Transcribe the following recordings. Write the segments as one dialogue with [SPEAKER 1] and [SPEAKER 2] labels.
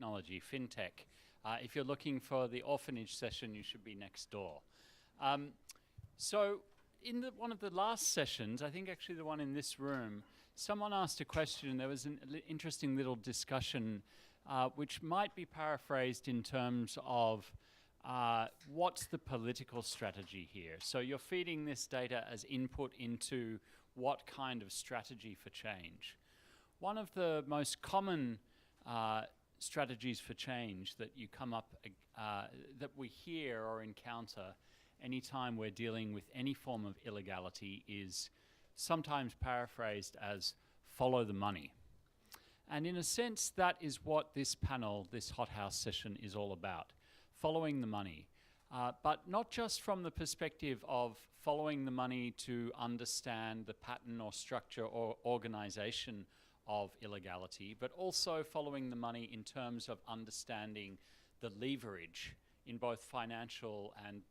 [SPEAKER 1] technology, Fintech. If you're looking for the orphanage session, you should be next door. So in one of the last sessions, I think actually the one in this room, someone asked a question, and there was an interesting little discussion which might be paraphrased in terms of what's the political strategy here? So you're feeding this data as input into what kind of strategy for change. One of the most common strategies for change that you come up, that we hear or encounter anytime we're dealing with any form of illegality is sometimes paraphrased as follow the money. And in a sense, that is what this panel, this Hothouse session is all about, following the money. But not just from the perspective of following the money to understand the pattern or structure or organization of illegality, but also following the money in terms of understanding the leverage in both financial and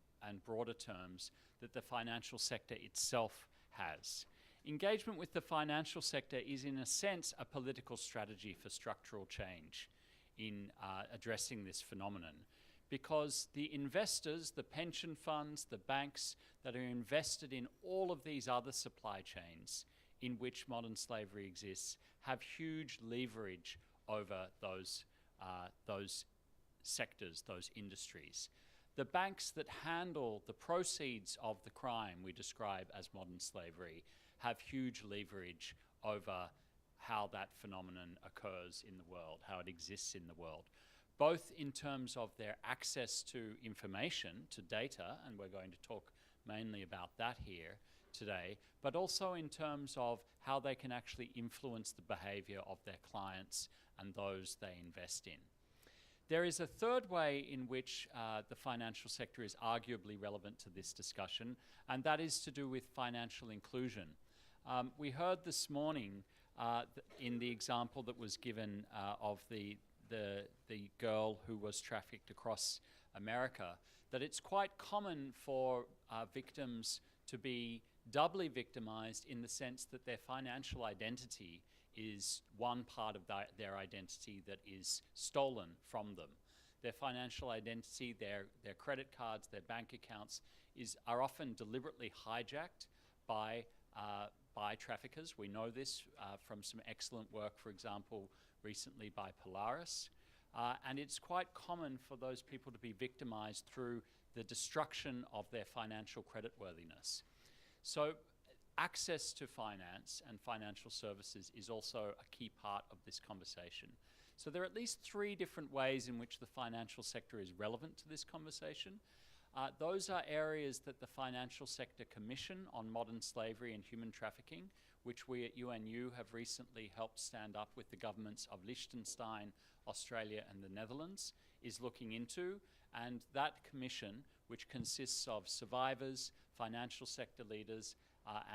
[SPEAKER 1] broader terms that the financial sector itself has. Engagement with the financial sector is in a sense a political strategy for structural change in addressing this phenomenon, because the investors, the pension funds, the banks that are invested in all of these other supply chains in which modern slavery exists have huge leverage over those sectors, those industries. The banks that handle the proceeds of the crime we describe as modern slavery have huge leverage over how that phenomenon occurs in the world, how it exists in the world, both in terms of their access to information, to data, and we're going to talk mainly about that here today, but also in terms of how they can actually influence the behavior of their clients and those they invest in. There is a third way in which the financial sector is arguably relevant to this discussion, and that is to do with financial inclusion. We heard this morning in the example that was given of the girl who was trafficked across America, that it's quite common for victims to be doubly victimized in the sense that their financial identity is one part of their identity that is stolen from them. Their financial identity, their credit cards, their bank accounts are often deliberately hijacked by traffickers. We know this from some excellent work, for example, recently by Polaris. And it's quite common for those people to be victimized through the destruction of their financial creditworthiness. So access to finance and financial services is also a key part of this conversation. So there are at least three different ways in which the financial sector is relevant to this conversation. Those are areas that the Financial Sector Commission on Modern Slavery and Human Trafficking, which we at UNU have recently helped stand up with the governments of Liechtenstein, Australia and the Netherlands, is looking into. And that commission, which consists of survivors, financial sector leaders,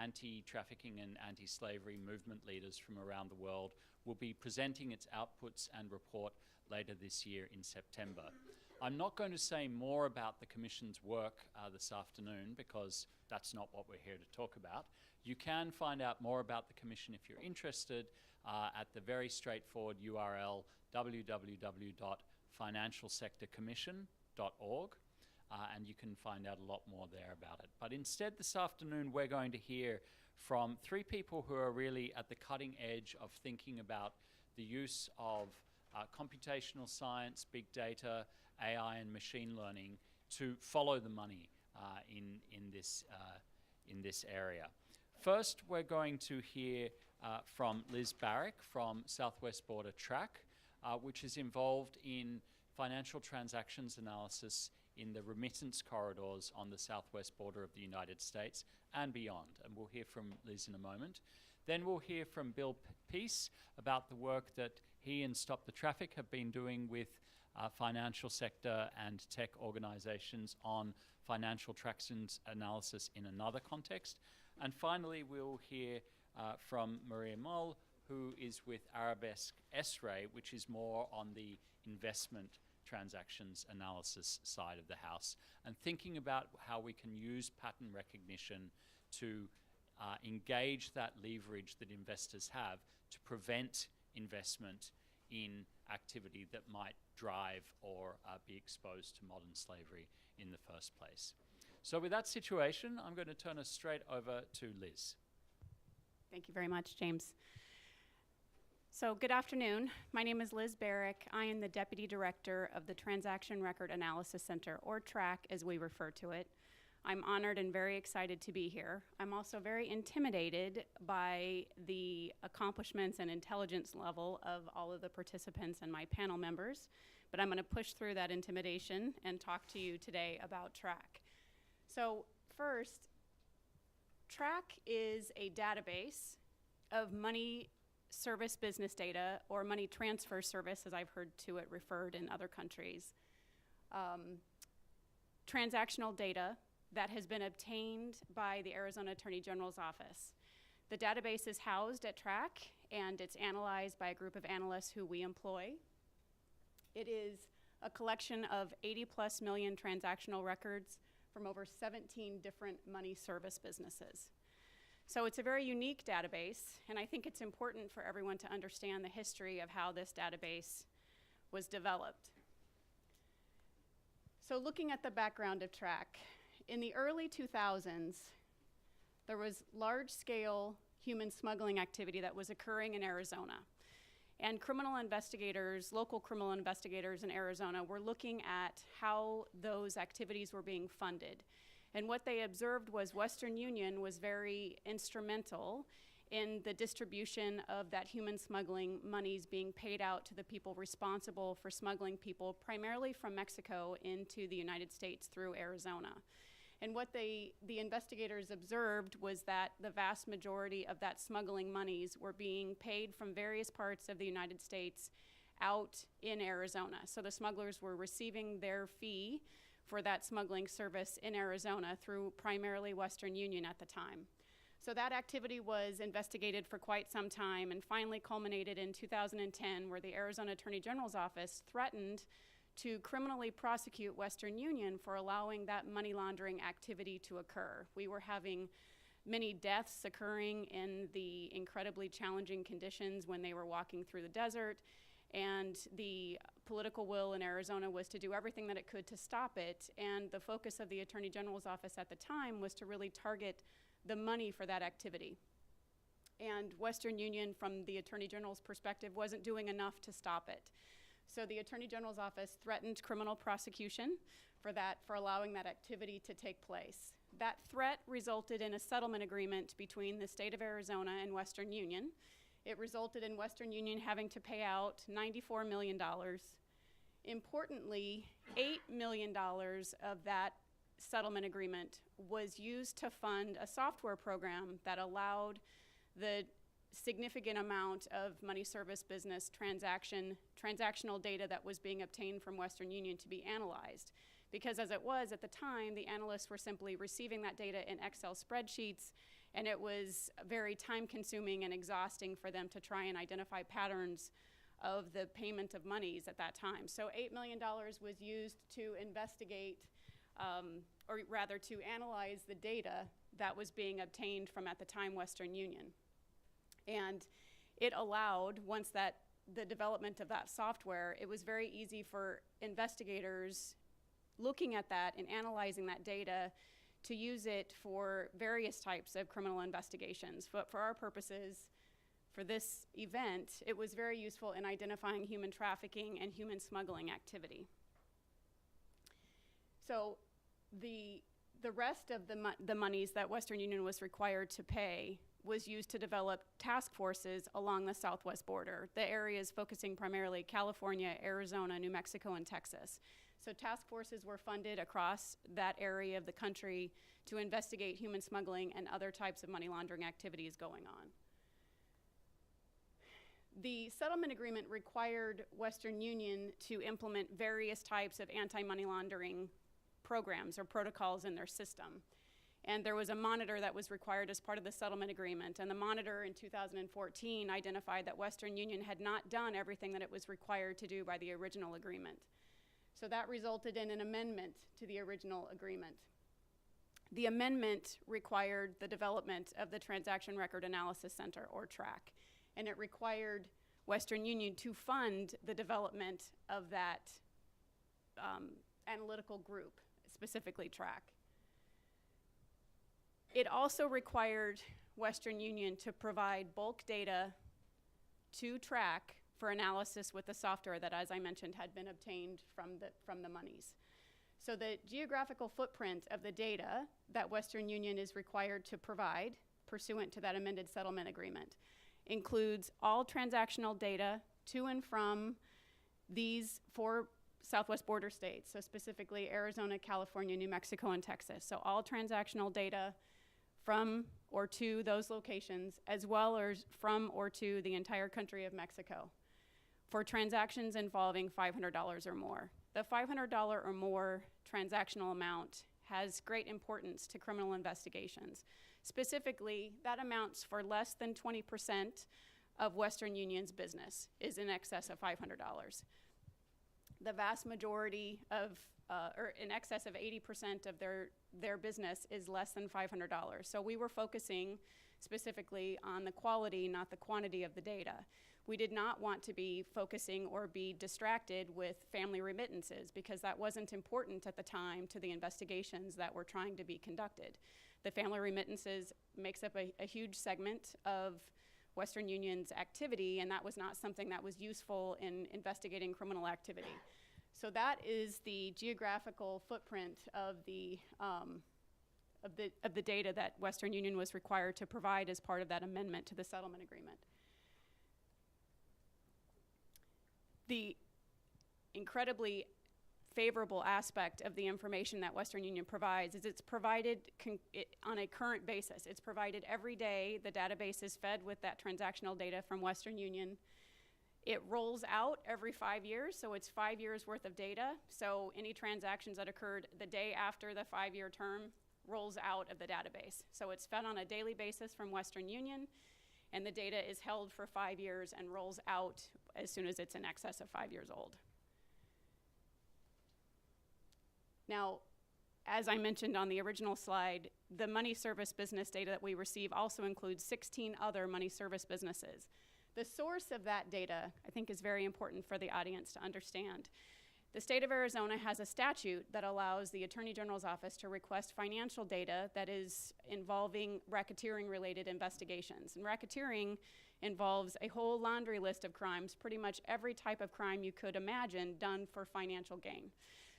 [SPEAKER 1] anti-trafficking and anti-slavery movement leaders from around the world, will be presenting its outputs and report later this year in September. I'm not going to say more about the Commission's work this afternoon because that's not what we're here to talk about. You can find out more about the Commission if you're interested at the very straightforward URL www.financialsectorcommission.org, and you can find out a lot more there about it. But instead this afternoon we're going to hear from three people who are really at the cutting edge of thinking about the use of computational science, big data, AI and machine learning to follow the money in this area. First, we're going to hear from Liz Barrick from Southwest Border TRAC, which is involved in financial transactions analysis in the remittance corridors on the southwest border of the United States and beyond. And we'll hear from Liz in a moment. Then we'll hear from Bill Peace about the work that he and Stop the Traffic have been doing with financial sector and tech organizations on financial transactions analysis in another context. And finally, we'll hear from Maria Mahl, who is with Arabesque S-Ray, which is more on the investment transactions analysis side of the house, and thinking about how we can use pattern recognition to engage that leverage that investors have to prevent investment in activity that might drive or be exposed to modern slavery in the first place. So with that situation, I'm going to turn us straight over to Liz.
[SPEAKER 2] Thank you very much, James. So good afternoon. My name is Liz Barrick. I am the Deputy Director of the Transaction Record Analysis Center, or TRAC as we refer to it. I'm honored and very excited to be here. I'm also very intimidated by the accomplishments and intelligence level of all of the participants and my panel members, but I'm going to push through that intimidation and talk to you today about TRAC. So first, TRAC is a database of money service business data, or money transfer service, as I've heard to it referred in other countries. Transactional data that has been obtained by the Arizona Attorney General's office. The database is housed at TRAC, and it's analyzed by a group of analysts who we employ. It is a collection of 80+ million transactional records from over 17 different money service businesses. So it's a very unique database, and I think it's important for everyone to understand the history of how this database was developed. So looking at the background of TRAC, in the early 2000s, there was large-scale human smuggling activity that was occurring in Arizona. And criminal investigators, local criminal investigators in Arizona, were looking at how those activities were being funded. And what they observed was Western Union was very instrumental in the distribution of that human smuggling monies being paid out to the people responsible for smuggling people, primarily from Mexico into the United States through Arizona. And what the investigators observed was that the vast majority of that smuggling monies were being paid from various parts of the United States out in Arizona. So the smugglers were receiving their fee for that smuggling service in Arizona through primarily Western Union at the time. So that activity was investigated for quite some time and finally culminated in 2010, where the Arizona Attorney General's office threatened to criminally prosecute Western Union for allowing that money laundering activity to occur. We were having many deaths occurring in the incredibly challenging conditions when they were walking through the desert, and the political will in Arizona was to do everything that it could to stop it, and the focus of the Attorney General's office at the time was to really target the money for that activity. And Western Union, from the Attorney General's perspective, wasn't doing enough to stop it. So the Attorney General's office threatened criminal prosecution for allowing that activity to take place. That threat resulted in a settlement agreement between the state of Arizona and Western Union. It resulted in Western Union having to pay out $94 million. Importantly, $8 million of that settlement agreement was used to fund a software program that allowed the significant amount of money service business transactional data that was being obtained from Western Union to be analyzed. Because as it was at the time, the analysts were simply receiving that data in Excel spreadsheets, and it was very time-consuming and exhausting for them to try and identify patterns of the payment of monies at that time. So $8 million was used to investigate, or rather to analyze the data that was being obtained from, at the time, Western Union. And it allowed, once the development of that software, it was very easy for investigators looking at that and analyzing that data to use it for various types of criminal investigations. But for our purposes, for this event, it was very useful in identifying human trafficking and human smuggling activity. So the rest of the monies that Western Union was required to pay was used to develop task forces along the southwest border, the areas focusing primarily California, Arizona, New Mexico, and Texas. So task forces were funded across that area of the country to investigate human smuggling and other types of money laundering activities going on. The settlement agreement required Western Union to implement various types of anti-money laundering programs or protocols in their system. And there was a monitor that was required as part of the settlement agreement. And the monitor in 2014 identified that Western Union had not done everything that it was required to do by the original agreement. So that resulted in an amendment to the original agreement. The amendment required the development of the Transaction Record Analysis Center, or TRAC. And it required Western Union to fund the development of that analytical group, specifically TRAC. It also required Western Union to provide bulk data to TRAC for analysis with the software that, as I mentioned, had been obtained from the monies. So the geographical footprint of the data that Western Union is required to provide pursuant to that amended settlement agreement includes all transactional data to and from these 4 Southwest border states, so specifically Arizona, California, New Mexico, and Texas. So all transactional data from or to those locations, as well as from or to the entire country of Mexico for transactions involving $500 or more. The $500 or more transactional amount has great importance to criminal investigations. Specifically, that amounts for less than 20% of Western Union's business is in excess of $500. The vast majority of, or in excess of 80% of their business is less than $500. So we were focusing specifically on the quality, not the quantity of the data. We did not want to be focusing or be distracted with family remittances because that wasn't important at the time to the investigations that were trying to be conducted. The family remittances makes up a huge segment of Western Union's activity, and that was not something that was useful in investigating criminal activity. So that is the geographical footprint of the data that Western Union was required to provide as part of that amendment to the settlement agreement. The incredibly favorable aspect of the information that Western Union provides is it's provided on a current basis. It's provided every day. The database is fed with that transactional data from Western Union. It rolls out every 5 years, so it's 5 years worth of data. So any transactions that occurred the day after the 5-year term rolls out of the database. So it's fed on a daily basis from Western Union, and the data is held for 5 years and rolls out as soon as it's in excess of 5 years old. Now, as I mentioned on the original slide, the money service business data that we receive also includes 16 other money service businesses. The source of that data, I think, is very important for the audience to understand. The state of Arizona has a statute that allows the Attorney General's office to request financial data that is involving racketeering-related investigations. And racketeering involves a whole laundry list of crimes, pretty much every type of crime you could imagine done for financial gain.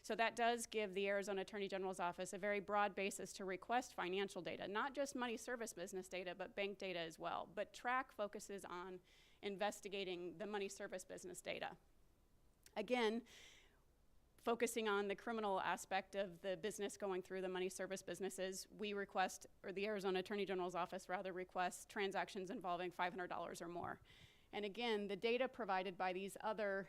[SPEAKER 2] So that does give the Arizona Attorney General's office a very broad basis to request financial data, not just money service business data, but bank data as well. But TRAC focuses on investigating the money service business data. Again, focusing on the criminal aspect of the business going through the money service businesses, we request, or the Arizona Attorney General's office rather, requests transactions involving $500 or more. And again, the data provided by these other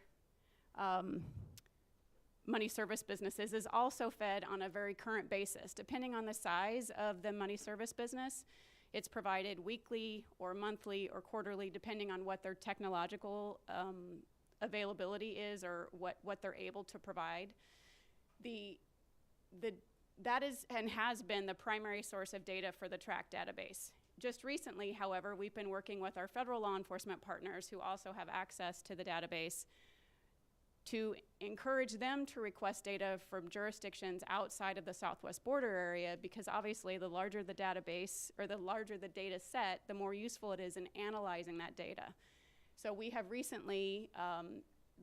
[SPEAKER 2] money service businesses is also fed on a very current basis. Depending on the size of the money service business, it's provided weekly or monthly or quarterly, depending on what their technological availability is or what they're able to provide. That is and has been the primary source of data for the TRAC database. Just recently, however, we've been working with our federal law enforcement partners who also have access to the database to encourage them to request data from jurisdictions outside of the Southwest border area, because obviously the larger the database or the larger the data set, the more useful it is in analyzing that data. So we have recently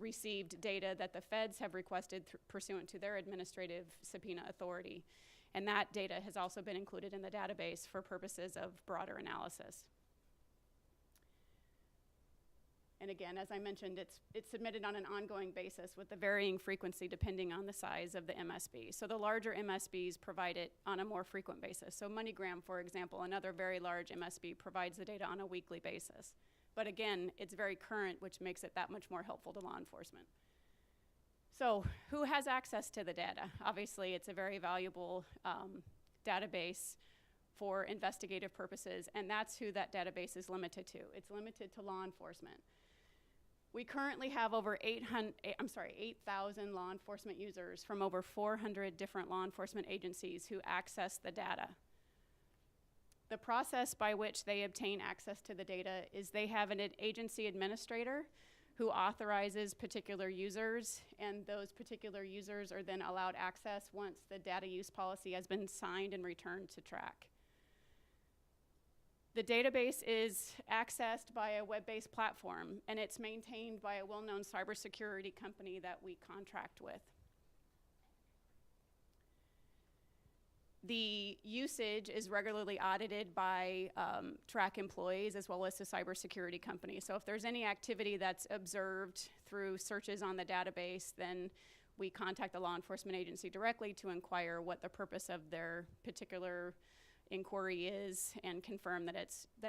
[SPEAKER 2] received data that the feds have requested pursuant to their administrative subpoena authority, and that data has also been included in the database for purposes of broader analysis. And again, as I mentioned, it's submitted on an ongoing basis with the varying frequency depending on the size of the MSB. So the larger MSBs provide it on a more frequent basis. So MoneyGram, for example, another very large MSB, provides the data on a weekly basis. But again, it's very current, which makes it that much more helpful to law enforcement. So who has access to the data? Obviously, it's a very valuable database for investigative purposes, and that's who that database is limited to. It's limited to law enforcement. We currently have over 8,000 law enforcement users from over 400 different law enforcement agencies who access the data. The process by which they obtain access to the data is they have an agency administrator who authorizes particular users, and those particular users are then allowed access once the data use policy has been signed and returned to TRAC. The database is accessed by a web-based platform, and it's maintained by a well-known cybersecurity company that we contract with. The usage is regularly audited by TRAC employees as well as the cybersecurity company. So if there's any activity that's observed through searches on the database, then we contact the law enforcement agency directly to inquire what the purpose of their particular inquiry is and confirm that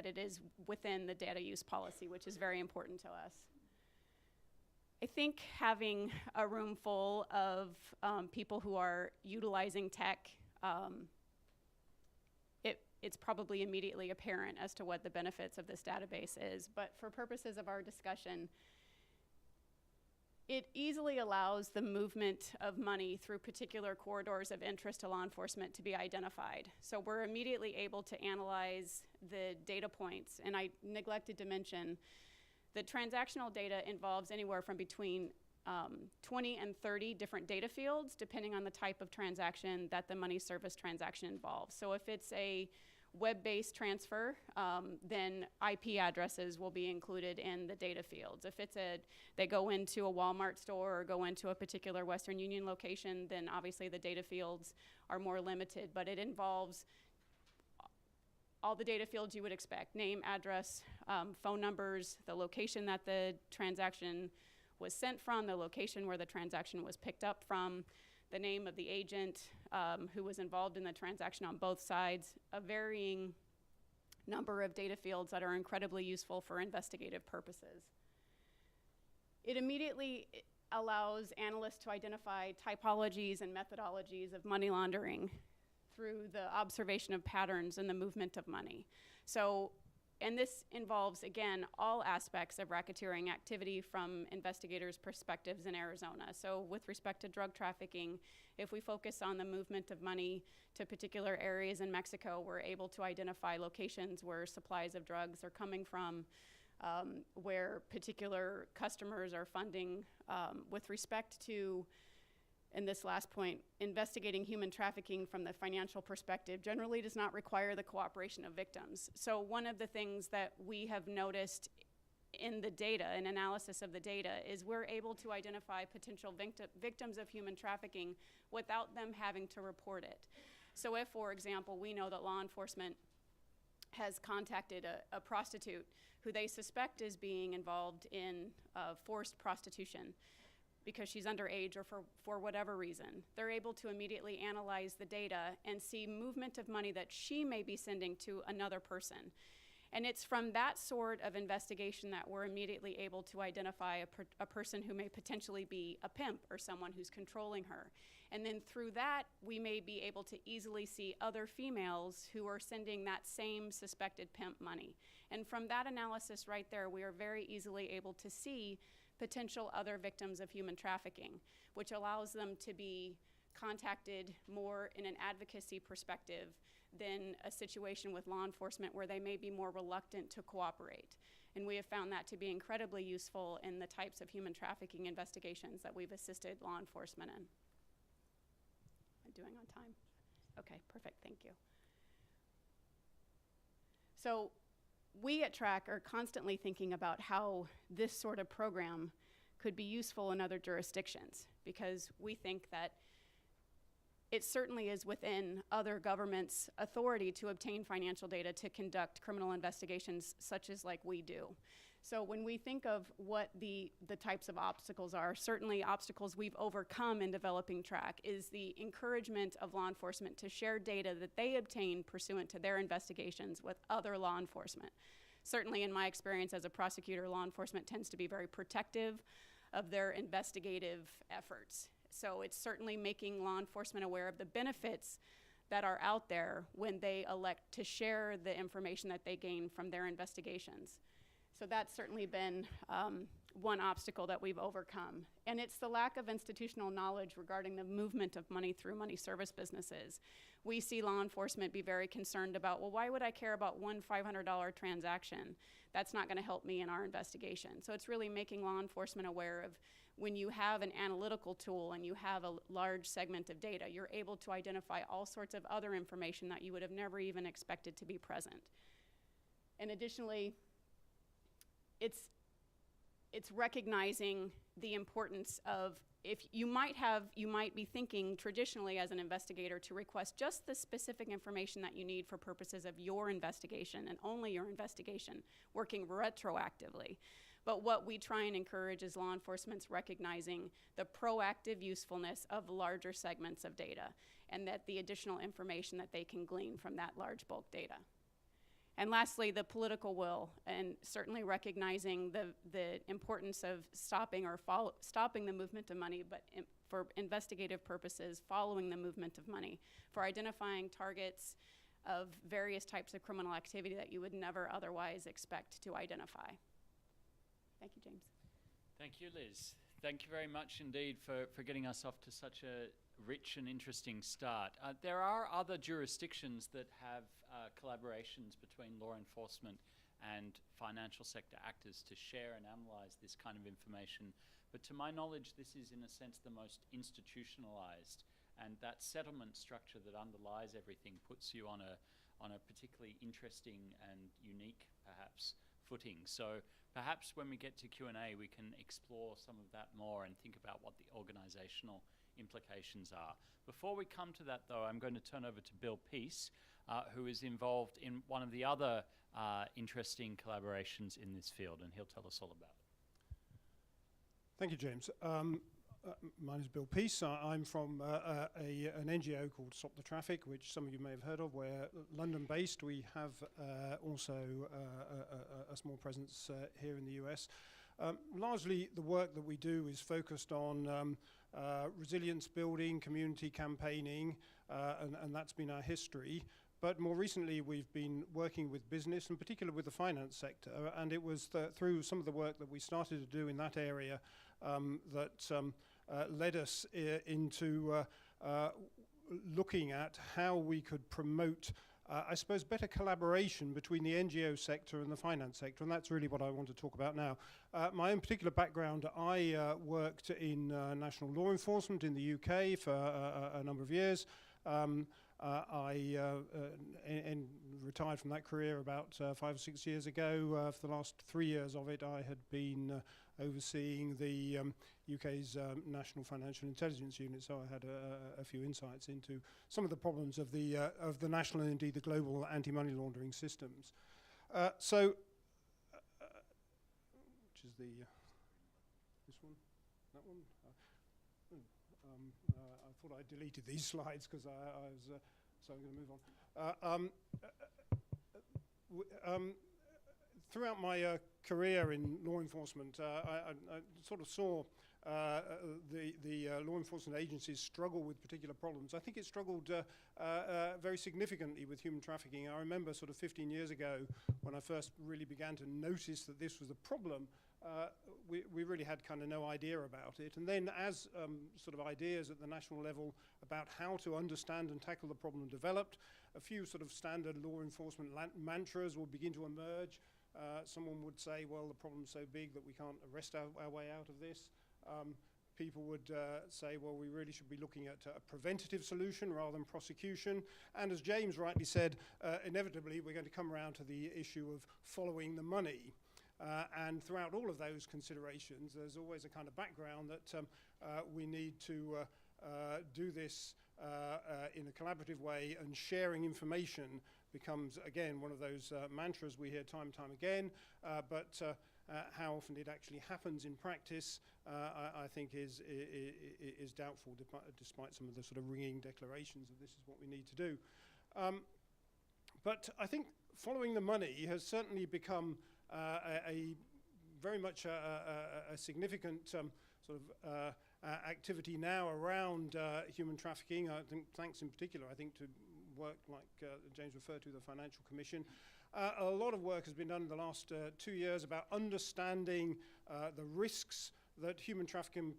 [SPEAKER 2] it is within the data use policy, which is very important to us. I think having a room full of people who are utilizing tech, it's probably immediately apparent as to what the benefits of this database is. But for purposes of our discussion, it easily allows the movement of money through particular corridors of interest to law enforcement to be identified. So we're immediately able to analyze the data points. And I neglected to mention the transactional data involves anywhere from between 20 and 30 different data fields, depending on the type of transaction that the money service transaction involves. So if it's a web-based transfer, then IP addresses will be included in the data fields. If they go into a Walmart store or go into a particular Western Union location, then obviously the data fields are more limited, but it involves all the data fields you would expect: name, address, phone numbers, the location that the transaction was sent from, the location where the transaction was picked up from, the name of the agent who was involved in the transaction on both sides, a varying number of data fields that are incredibly useful for investigative purposes. It immediately allows analysts to identify typologies and methodologies of money laundering through the observation of patterns in the movement of money. And this involves, again, all aspects of racketeering activity from investigators' perspectives in Arizona. So with respect to drug trafficking, if we focus on the movement of money to particular areas in Mexico, we're able to identify locations where supplies of drugs are coming from, where particular customers are funding. With respect to, and this last point, investigating human trafficking from the financial perspective generally does not require the cooperation of victims. So one of the things that we have noticed in the data, in analysis of the data, is we're able to identify potential victims of human trafficking without them having to report it. So if, for example, we know that law enforcement has contacted a prostitute who they suspect is being involved in forced prostitution, because she's underage or for whatever reason, they're able to immediately analyze the data and see movement of money that she may be sending to another person. And it's from that sort of investigation that we're immediately able to identify a person who may potentially be a pimp or someone who's controlling her. And then through that, we may be able to easily see other females who are sending that same suspected pimp money. And from that analysis right there, we are very easily able to see potential other victims of human trafficking, which allows them to be contacted more in an advocacy perspective than a situation with law enforcement where they may be more reluctant to cooperate. And we have found that to be incredibly useful in the types of human trafficking investigations that we've assisted law enforcement in. Am I doing on time? Okay, perfect, thank you. So we at TRAC are constantly thinking about how this sort of program could be useful in other jurisdictions, because we think that it certainly is within other governments' authority to obtain financial data to conduct criminal investigations such as like we do. So when we think of what the types of obstacles are, certainly obstacles we've overcome in developing TRAC is the encouragement of law enforcement to share data that they obtain pursuant to their investigations with other law enforcement. Certainly in my experience as a prosecutor, law enforcement tends to be very protective of their investigative efforts. So it's certainly making law enforcement aware of the benefits that are out there when they elect to share the information that they gain from their investigations. So that's certainly been one obstacle that we've overcome. And it's the lack of institutional knowledge regarding the movement of money through money service businesses. We see law enforcement be very concerned about, well, why would I care about one $500 transaction? That's not going to help me in our investigation. So it's really making law enforcement aware of when you have an analytical tool and you have a large segment of data, you're able to identify all sorts of other information that you would have never even expected to be present. And additionally, it's recognizing the importance of, if you might be thinking traditionally as an investigator to request just the specific information that you need for purposes of your investigation and only your investigation, working retroactively. But what we try and encourage is law enforcement's recognizing the proactive usefulness of larger segments of data and that the additional information that they can glean from that large bulk data. And lastly, the political will, and certainly recognizing the importance of stopping the movement of money, but for investigative purposes, following the movement of money, for identifying targets of various types of criminal activity that you would never otherwise expect to identify. Thank you, James.
[SPEAKER 1] Thank you, Liz. Thank you very much indeed for getting us off to such a rich and interesting start. There are other jurisdictions that have collaborations between law enforcement and financial sector actors to share and analyze this kind of information. But to my knowledge, this is in a sense the most institutionalized, and that settlement structure that underlies everything puts you on a particularly interesting and unique, perhaps, footing. So perhaps when we get to Q&A, we can explore some of that more and think about what the organizational implications are. Before we come to that, though, I'm going to turn over to Bill Peace, who is involved in one of the other interesting collaborations in this field, and he'll tell us all about it.
[SPEAKER 3] Thank you, James. My name is Bill Peace. I'm from an NGO called Stop the Traffik, which some of you may have heard of. We're London-based. We have also a small presence here in the US. Largely, the work that we do is focused on resilience building, community campaigning, and that's been our history. But more recently, we've been working with business, in particular with the finance sector, and it was through some of the work that we started to do in that area that led us into looking at how we could promote, I suppose, better collaboration between the NGO sector and the finance sector, and that's really what I want to talk about now. My own particular background, I worked in national law enforcement in the UK for a number of years. I retired from that career about 5 or 6 years ago. For the last 3 years of it, I had been overseeing the UK's National Financial Intelligence Unit, so I had a few insights into some of the problems of the national and indeed the global anti-money laundering systems. Which is this one, that one. I thought I deleted these slides because I was, so I'm going to move on. Throughout my career in law enforcement, I sort of saw the law enforcement agencies struggle with particular problems. I think it struggled very significantly with human trafficking. I remember sort of 15 years ago when I first really began to notice that this was a problem. We really had kind of no idea about it. And then as sort of ideas at the national level about how to understand and tackle the problem developed, a few sort of standard law enforcement mantras will begin to emerge. Someone would say, well, the problem's so big that we can't arrest our way out of this. People would say, well, we really should be looking at a preventative solution rather than prosecution. And as James rightly said, inevitably we're going to come around to the issue of following the money. And throughout all of those considerations, there's always a kind of background that we need to do this in a collaborative way, and sharing information becomes, again, one of those mantras we hear time and time again, but how often it actually happens in practice, I think is doubtful, despite some of the sort of ringing declarations of this is what we need to do. But I think following the money has certainly become a very much a significant sort of activity now around human trafficking. I think thanks in particular, I think, to work like James referred to, the Financial Commission. A lot of work has been done in the last 2 years about understanding the risks that human trafficking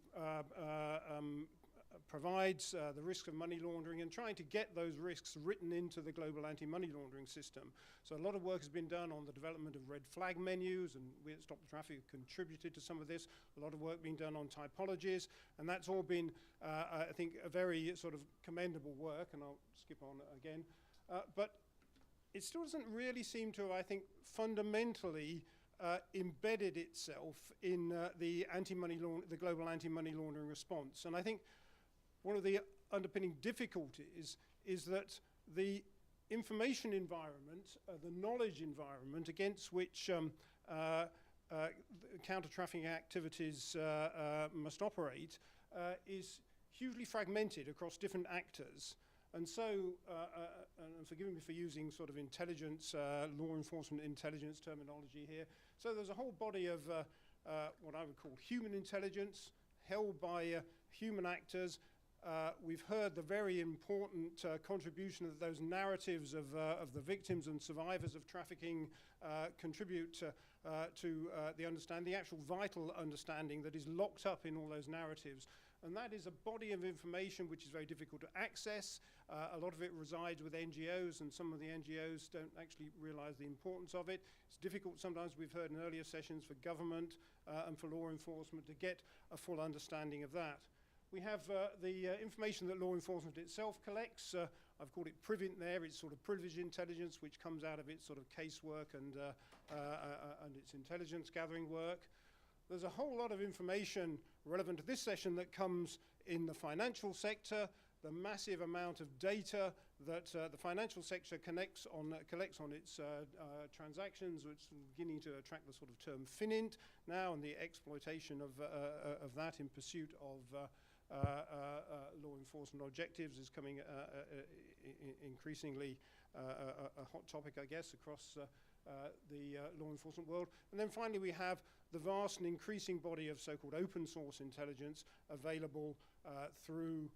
[SPEAKER 3] provides, the risk of money laundering, and trying to get those risks written into the global anti-money laundering system. So a lot of work has been done on the development of red flag menus, and we at Stop the Traffic have contributed to some of this. A lot of work being done on typologies, and that's all been, I think, a very sort of commendable work, and I'll skip on again. But it still doesn't really seem to, I think, fundamentally embedded itself in the global anti-money laundering response. And I think one of the underpinning difficulties is that the information environment, the knowledge environment against which counter-trafficking activities must operate is hugely fragmented across different actors. And so, and forgive me for using sort of intelligence, law enforcement intelligence terminology here. So there's a whole body of what I would call human intelligence held by human actors. We've heard the very important contribution that those narratives of the victims and survivors of trafficking contribute to the actual vital understanding that is locked up in all those narratives. And that is a body of information which is very difficult to access. A lot of it resides with NGOs, and some of the NGOs don't actually realize the importance of it. It's difficult sometimes, we've heard in earlier sessions, for government and for law enforcement to get a full understanding of that. We have the information that law enforcement itself collects. I've called it PRIVINT there. It's sort of privileged intelligence, which comes out of its sort of casework and its intelligence gathering work. There's a whole lot of information relevant to this session that comes in the financial sector, the massive amount of data that the financial sector collects on its transactions, which is beginning to attract the sort of term FININT now, and the exploitation of that in pursuit of law enforcement objectives is coming increasingly a hot topic, I guess, across the law enforcement world. And then finally we have the vast and increasing body of so-called open source intelligence available through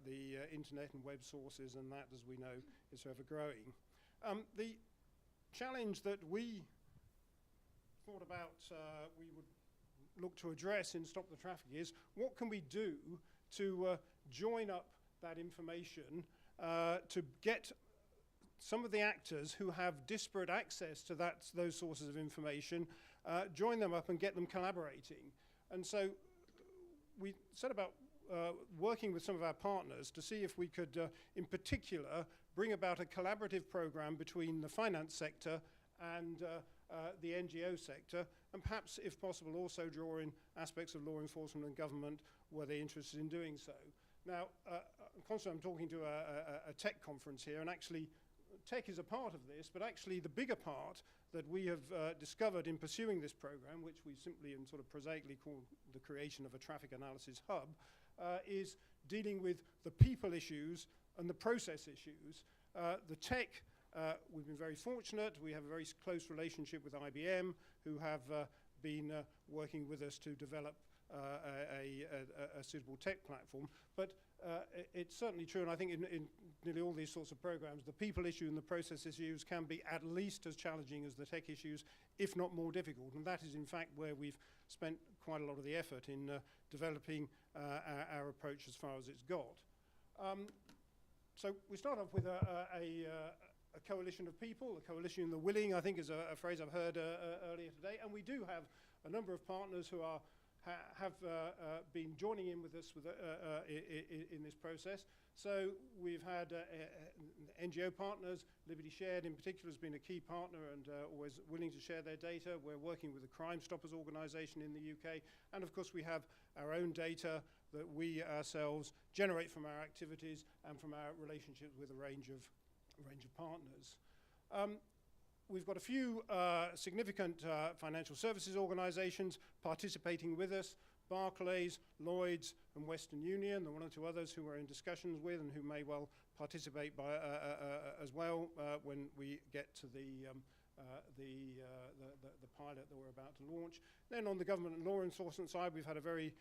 [SPEAKER 3] the internet and web sources, and that, as we know, is ever growing. The challenge that we thought about we would look to address in Stop the Traffic is, what can we do to join up that information to get some of the actors who have disparate access to those sources of information, join them up and get them collaborating. And so we set about working with some of our partners to see if we could, in particular, bring about a collaborative program between the finance sector and the NGO sector, and perhaps, if possible, also draw in aspects of law enforcement and government were they interested in doing so. Now, constantly I'm talking to a tech conference here, and actually tech is a part of this, but actually the bigger part that we have discovered in pursuing this program, which we simply and sort of prosaically call the creation of a traffic analysis hub, is dealing with the people issues and the process issues. The tech, we've been very fortunate. We have a very close relationship with IBM, who have been working with us to develop a suitable tech platform. But it's certainly true, and I think in nearly all these sorts of programs, the people issue and the process issues can be at least as challenging as the tech issues, if not more difficult. And that is, in fact, where we've spent quite a lot of the effort in developing our approach as far as it's got. So we start off with a coalition of people, a coalition of the willing, I think is a phrase I've heard earlier today. And we do have a number of partners who have been joining in with us in this process. So we've had NGO partners. Liberty Shared in particular has been a key partner and always willing to share their data. We're working with the Crime Stoppers organisation in the UK. And of course we have our own data that we ourselves generate from our activities and from our relationships with a range of partners. We've got a few significant financial services organizations participating with us: Barclays, Lloyds, and Western Union. There are one or two others who we're in discussions with and who may well participate as well when we get to the pilot that we're about to launch. Then on the government and law enforcement side, we've had a very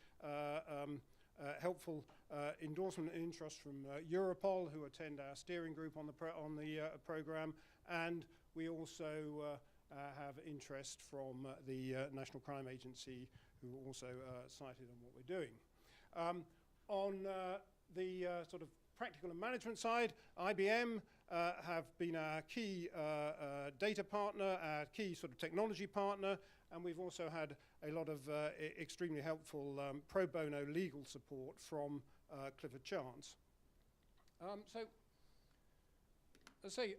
[SPEAKER 3] helpful endorsement and interest from Europol, who attend our steering group on the program, and we also have interest from the National Crime Agency, who also cited on what we're doing. On the sort of practical and management side, IBM have been our key data partner, our key sort of technology partner, and we've also had a lot of extremely helpful pro bono legal support from Clifford Chance. So, as I say,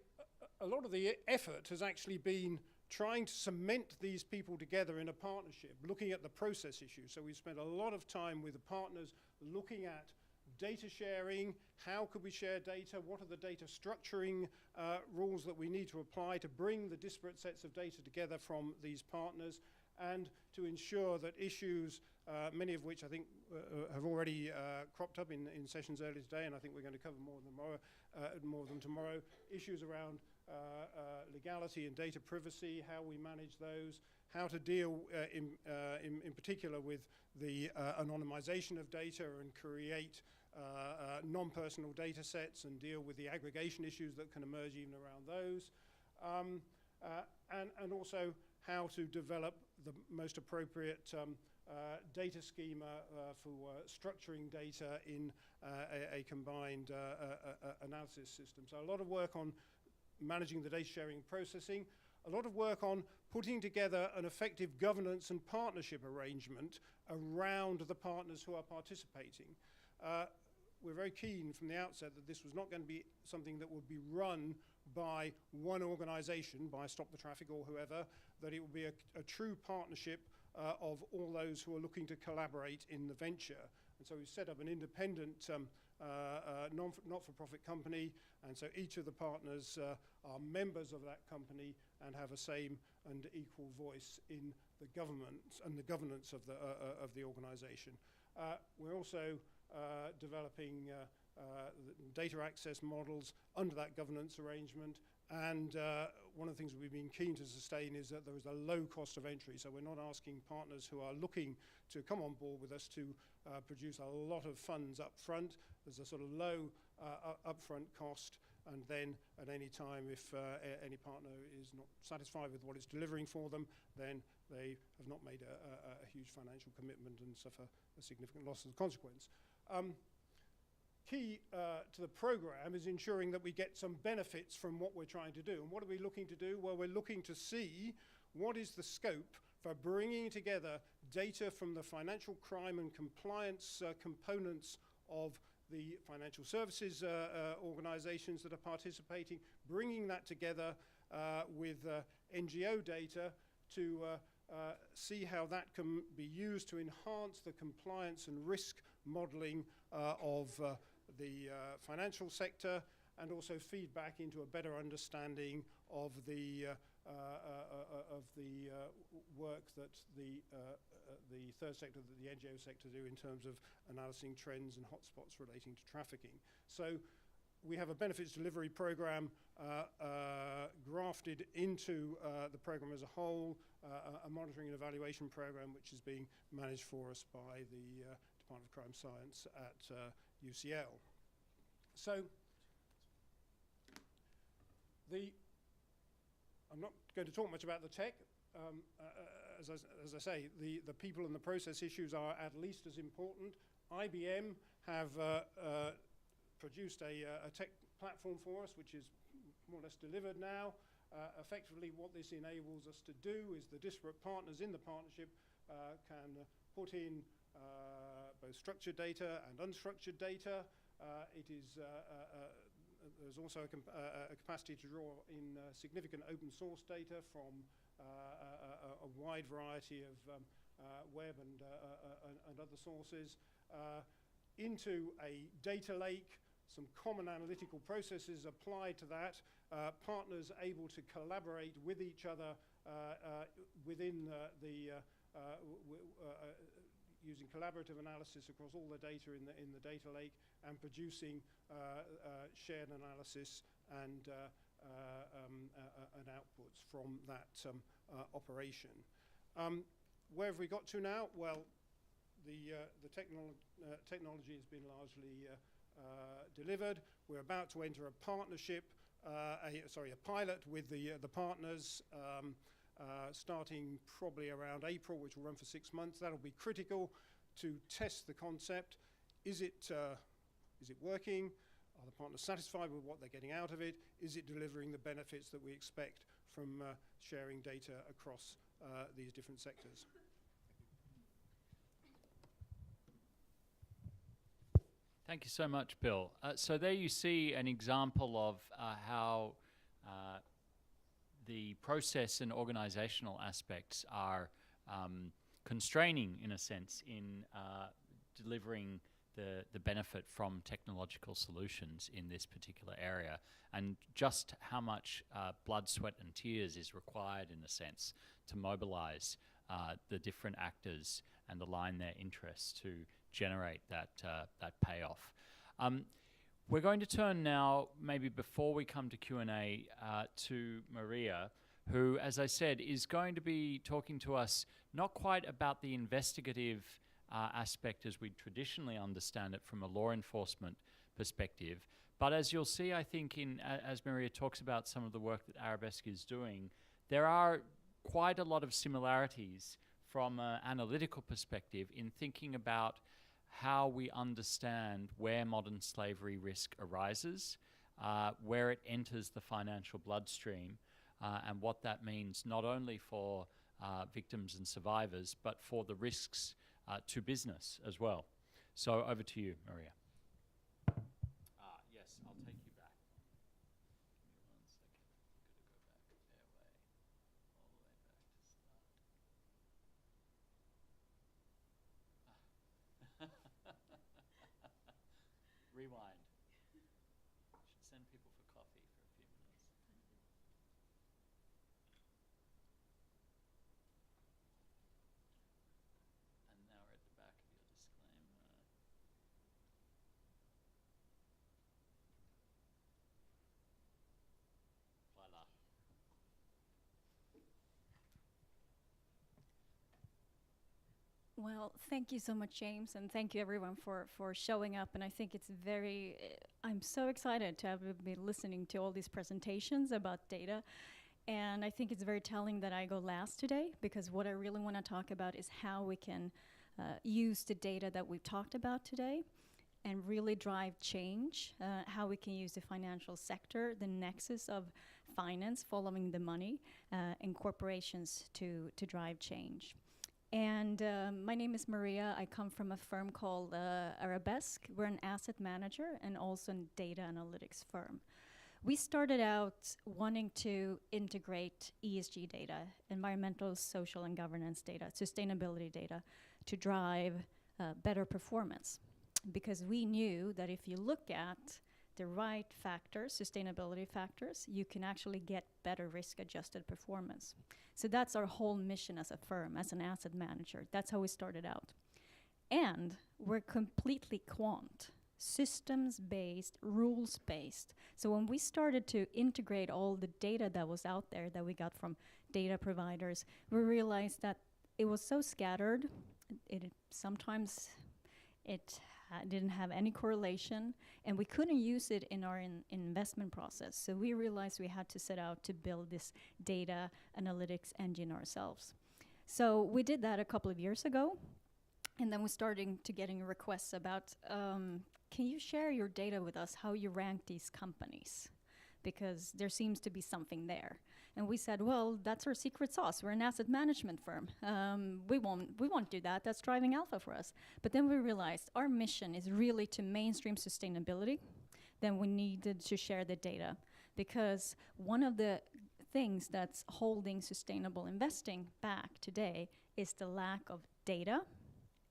[SPEAKER 3] a lot of the effort has actually been trying to cement these people together in a partnership, looking at the process issues. So we've spent a lot of time with the partners looking at data sharing, how could we share data, what are the data structuring rules that we need to apply to bring the disparate sets of data together from these partners, and to ensure that issues, many of which I think have already cropped up in sessions earlier today, and I think we're going to cover more of them tomorrow, issues around legality and data privacy, how we manage those, how to deal in particular with the anonymization of data and create non-personal data sets and deal with the aggregation issues that can emerge even around those, and also how to develop the most appropriate data schema for structuring data in a combined analysis system. So a lot of work on managing the data sharing and processing, a lot of work on putting together an effective governance and partnership arrangement around the partners who are participating. We're very keen from the outset that this was not going to be something that would be run by one organization, by Stop the Traffik or whoever, that it would be a true partnership of all those who are looking to collaborate in the venture. And so we've set up an independent not-for-profit company, and so each of the partners are members of that company and have a same and equal voice in the government and the governance of the organization. We're also developing data access models under that governance arrangement, and one of the things we've been keen to sustain is that there is a low cost of entry, so we're not asking partners who are looking to come on board with us to produce a lot of funds up front. There's a sort of low upfront cost, and then at any time if any partner is not satisfied with what it's delivering for them, then they have not made a huge financial commitment and suffer a significant loss as a consequence. Key to the program is ensuring that we get some benefits from what we're trying to do. And what are we looking to do? Well, we're looking to see what is the scope for bringing together data from the financial crime and compliance components of the financial services organizations that are participating, bringing that together with NGO data to see how that can be used to enhance the compliance and risk modeling of the financial sector, and also feed back into a better understanding of the work that the third sector, that the NGO sector do in terms of analysing trends and hotspots relating to trafficking. So we have a benefits delivery program grafted into the program as a whole, a monitoring and evaluation program which is being managed for us by the Department of Crime Science at UCL. So I'm not going to talk much about the tech. As I say, the people and the process issues are at least as important. IBM have produced a tech platform for us, which is more or less delivered now. Effectively, what this enables us to do is the disparate partners in the partnership can put in both structured data and unstructured data. There's also a capacity to draw in significant open source data from a wide variety of web and other sources into a data lake, some common analytical processes applied to that, partners able to collaborate with each other within using collaborative analysis across all the data in the data lake, and producing shared analysis and outputs from that operation. Where have we got to now? Well, the technology has been largely delivered. We're about to enter a partnership a pilot with the partners, starting probably around April, which will run for 6 months. That'll be critical to test the concept. Is it working? Are the partners satisfied with what they're getting out of it? Is it delivering the benefits that we expect from sharing data across these different sectors?
[SPEAKER 1] Thank you so much, Bill. So there you see an example of how the process and organizational aspects are constraining, in a sense, in delivering the benefit from technological solutions in this particular area, and just how much blood, sweat and tears is required, in a sense, to mobilize the different actors and align their interests to generate that payoff. We're going to turn now, maybe before we come to Q&A, to Maria, who, as I said, is going to be talking to us not quite about the investigative aspect as we traditionally understand it from a law enforcement perspective, but as you'll see, I think, as Maria talks about some of the work that Arabesque is doing, there are quite a lot of similarities from an analytical perspective in thinking about how we understand where modern slavery risk arises, where it enters the financial bloodstream, and what that means not only for victims and survivors, but for the risks to business as well. So over to you, Maria. Yes, I'll take you back. Give me 1 second. I've got to go back a fair way, all the way back to start. Rewind. Should send people for coffee for a few minutes. And now we're at the back of your disclaimer. Voila.
[SPEAKER 4] Well, thank you so much, James, and thank you everyone for showing up. And I think it's very, I'm so excited to have been listening to all these presentations about data. And I think it's very telling that I go last today, because what I really want to talk about is how we can use the data that we've talked about today and really drive change, how we can use the financial sector, the nexus of finance, following the money, and corporations to drive change. And my name is Maria. I come from a firm called Arabesque. We're an asset manager and also a data analytics firm. We started out wanting to integrate ESG data, environmental, social, and governance data, sustainability data, to drive better performance. Because we knew that if you look at the right factors, sustainability factors, you can actually get better risk-adjusted performance. So that's our whole mission as a firm, as an asset manager. That's how we started out. And we're completely quant, systems-based, rules-based. So when we started to integrate all the data that was out there that we got from data providers, we realized that it was so scattered. Sometimes it didn't have any correlation, and we couldn't use it in our investment process. So we realized we had to set out to build this data analytics engine ourselves. So we did that a couple of years ago, and then we're starting to getting requests about, can you share your data with us, how you rank these companies? Because there seems to be something there. And we said, well, that's our secret sauce. We're an asset management firm. We won't do that. That's driving alpha for us. But then we realized our mission is really to mainstream sustainability. Then we needed to share the data, because one of the things that's holding sustainable investing back today is the lack of data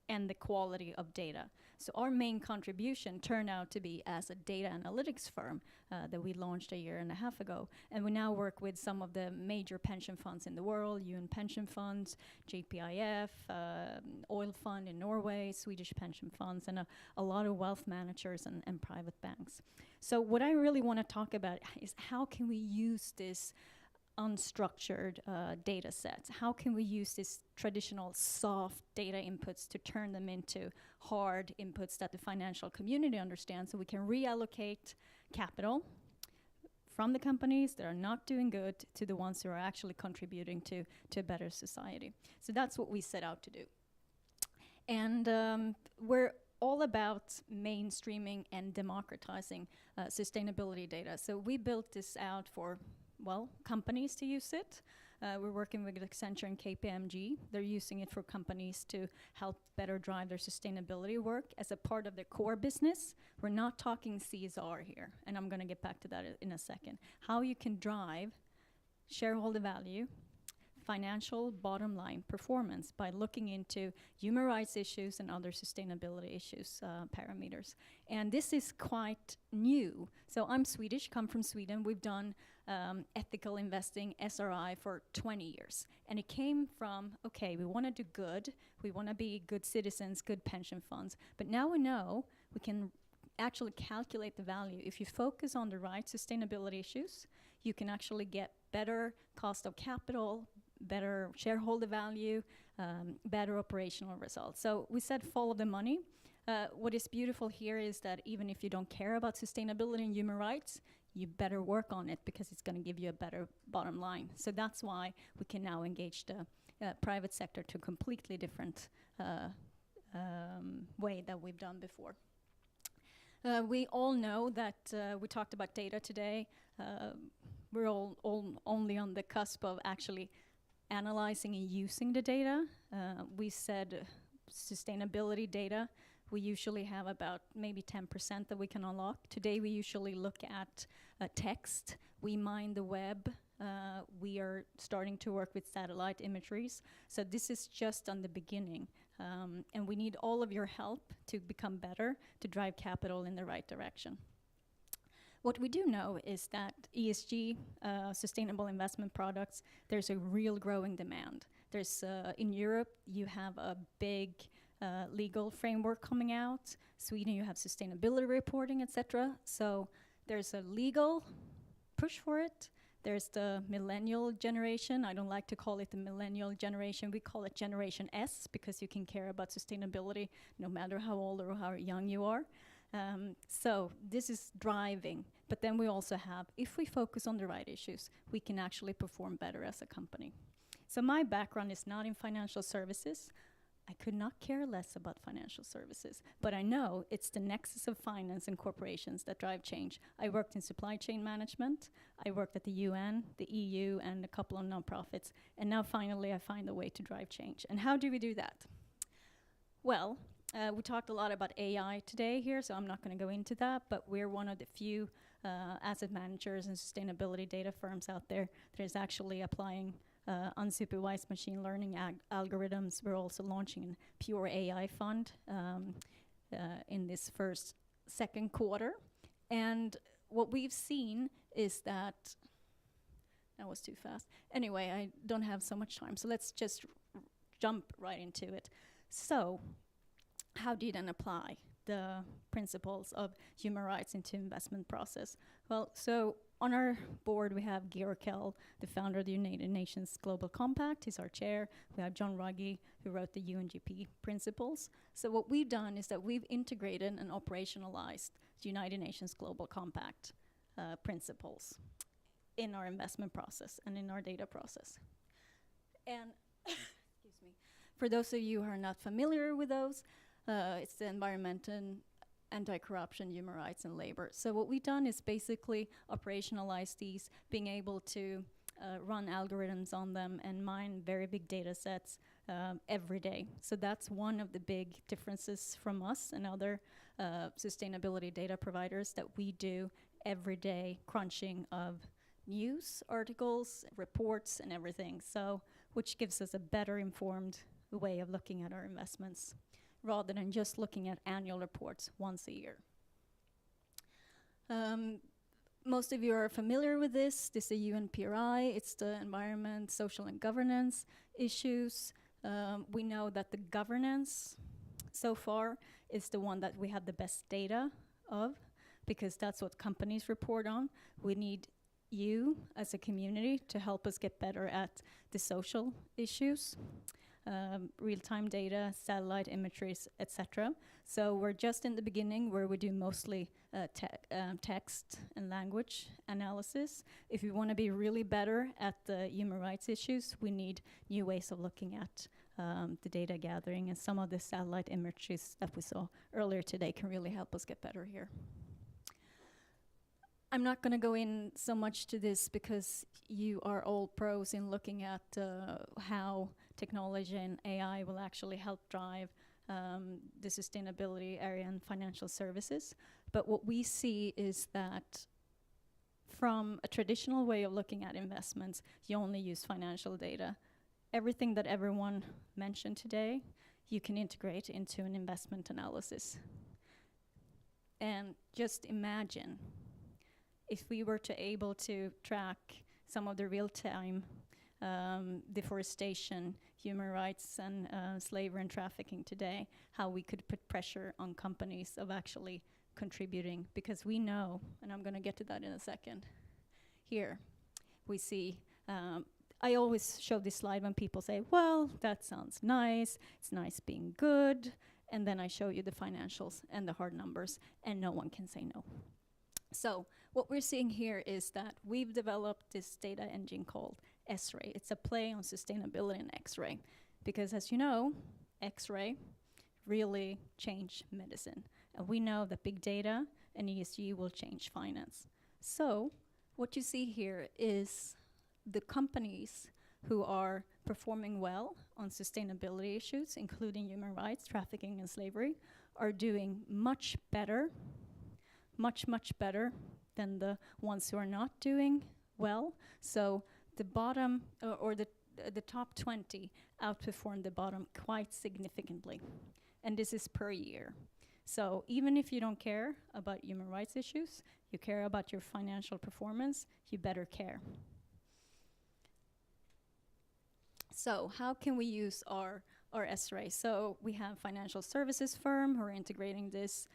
[SPEAKER 4] and the quality of data. So our main contribution turned out to be as a data analytics firm that we launched 1.5 years ago. And we now work with some of the major pension funds in the world, UN pension funds, JPIF, oil fund in Norway, Swedish pension funds, and a lot of wealth managers and private banks. So what I really want to talk about is how can we use this unstructured data sets? How can we use these traditional soft data inputs to turn them into hard inputs that the financial community understands, so we can reallocate capital from the companies that are not doing good to the ones who are actually contributing to a better society. So that's what we set out to do. And we're all about mainstreaming and democratizing sustainability data. So we built this out for, well, companies to use it. We're working with Accenture and KPMG. They're using it for companies to help better drive their sustainability work as a part of their core business. We're not talking CSR here, and I'm going to get back to that in a second. How you can drive shareholder value, financial bottom line performance by looking into human rights issues and other sustainability issues, parameters. And this is quite new. So I'm Swedish, come from Sweden. We've done ethical investing, SRI, for 20 years. And it came from, okay, we want to do good. We want to be good citizens, good pension funds. But now we know we can actually calculate the value. If you focus on the right sustainability issues, you can actually get better cost of capital, better shareholder value, better operational results. So we said follow the money. What is beautiful here is that even if you don't care about sustainability and human rights, you better work on it because it's going to give you a better bottom line. So that's why we can now engage the private sector to a completely different way that we've done before. We all know that we talked about data today. We're all only on the cusp of actually analyzing and using the data. We said sustainability data, we usually have about maybe 10% that we can unlock. Today we usually look at text, we mine the web, we are starting to work with satellite imageries. So this is just on the beginning. And we need all of your help to become better, to drive capital in the right direction. What we do know is that ESG, sustainable investment products, there's a real growing demand. There's, in Europe, you have a big legal framework coming out. Sweden, you have sustainability reporting, etc. So there's a legal push for it. There's the millennial generation. I don't like to call it the millennial generation. We call it Generation S because you can care about sustainability no matter how old or how young you are. So this is driving, but then we also have, if we focus on the right issues, we can actually perform better as a company. So my background is not in financial services. I could not care less about financial services, but I know it's the nexus of finance and corporations that drive change. I worked in supply chain management. I worked at the UN, the EU, and a couple of nonprofits, and now finally I find a way to drive change. And how do we do that? Well, we talked a lot about AI today here, so I'm not going to go into that, but we're one of the few asset managers and sustainability data firms out there that is actually applying unsupervised machine learning algorithms. We're also launching a pure AI fund in this second quarter. And what we've seen is that was too fast. Anyway, I don't have so much time, so let's just jump right into it. So, how do you then apply the principles of human rights into investment process? Well, so on our board we have Georg Kell, the founder of the United Nations Global Compact. He's our chair. We have John Ruggie, who wrote the UNGP principles. So what we've done is that we've integrated and operationalized the United Nations Global Compact principles in our investment process and in our data process. And excuse me, for those of you who are not familiar with those, it's the environment and anti-corruption, human rights, and labor. So what we've done is basically operationalize these, being able to run algorithms on them and mine very big data sets every day. So that's one of the big differences from us and other sustainability data providers, that we do every day crunching of news articles, reports, and everything. So which gives us a better informed way of looking at our investments, rather than just looking at annual reports once a year. Most of you are familiar with this. This is the UNPRI. It's the environment, social, and governance issues. We know that the governance so far is the one that we have the best data of, because that's what companies report on. We need you as a community to help us get better at the social issues. real-time data, satellite imageries, etc. So we're just in the beginning where we do mostly text and language analysis. If we want to be really better at the human rights issues, we need new ways of looking at the data gathering, and some of the satellite imageries that we saw earlier today can really help us get better here. I'm not going to go in so much to this because you are all pros in looking at how technology and AI will actually help drive the sustainability area and financial services. But what we see is that from a traditional way of looking at investments, you only use financial data. Everything that everyone mentioned today, you can integrate into an investment analysis. And just imagine if we were to able to track some of the real-time deforestation, human rights, and slavery and trafficking today, how we could put pressure on companies of actually contributing, because we know, and I'm going to get to that in a second. Here, we see, I always show this slide when people say, well, that sounds nice, it's nice being good, and then I show you the financials and the hard numbers, and no one can say no. So what we're seeing here is that we've developed this data engine called X-ray. It's a play on sustainability and X-ray, because as you know, X-ray really changed medicine. And we know that big data and ESG will change finance. So what you see here is the companies who are performing well on sustainability issues, including human rights, trafficking, and slavery, are doing much better, much better than the ones who are not doing well. So the bottom, or the top 20 outperformed the bottom quite significantly. And this is per year. So even if you don't care about human rights issues, you care about your financial performance, you better care. So how can we use our S-ray? So we have financial services firm who are integrating this.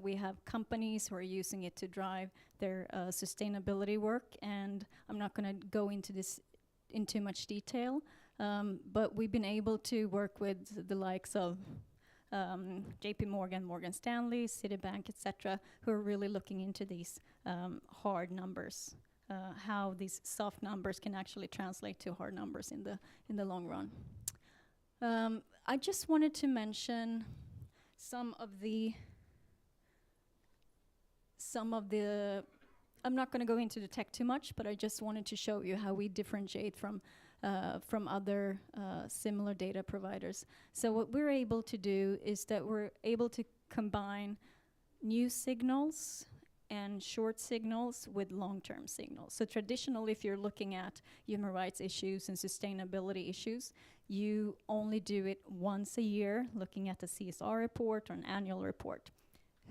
[SPEAKER 4] We have companies who are using it to drive their sustainability work. And I'm not going to go into this in too much detail, but we've been able to work with the likes of JP Morgan, Morgan Stanley, Citibank, etc., who are really looking into these hard numbers. How these soft numbers can actually translate to hard numbers in the long run. I just wanted to mention some of the. I'm not going to go into the tech too much, but I just wanted to show you how we differentiate from other similar data providers. So what we're able to do is that we're able to combine news signals and short signals with long-term signals. So traditionally, if you're looking at human rights issues and sustainability issues, you only do it once a year, looking at a CSR report or an annual report.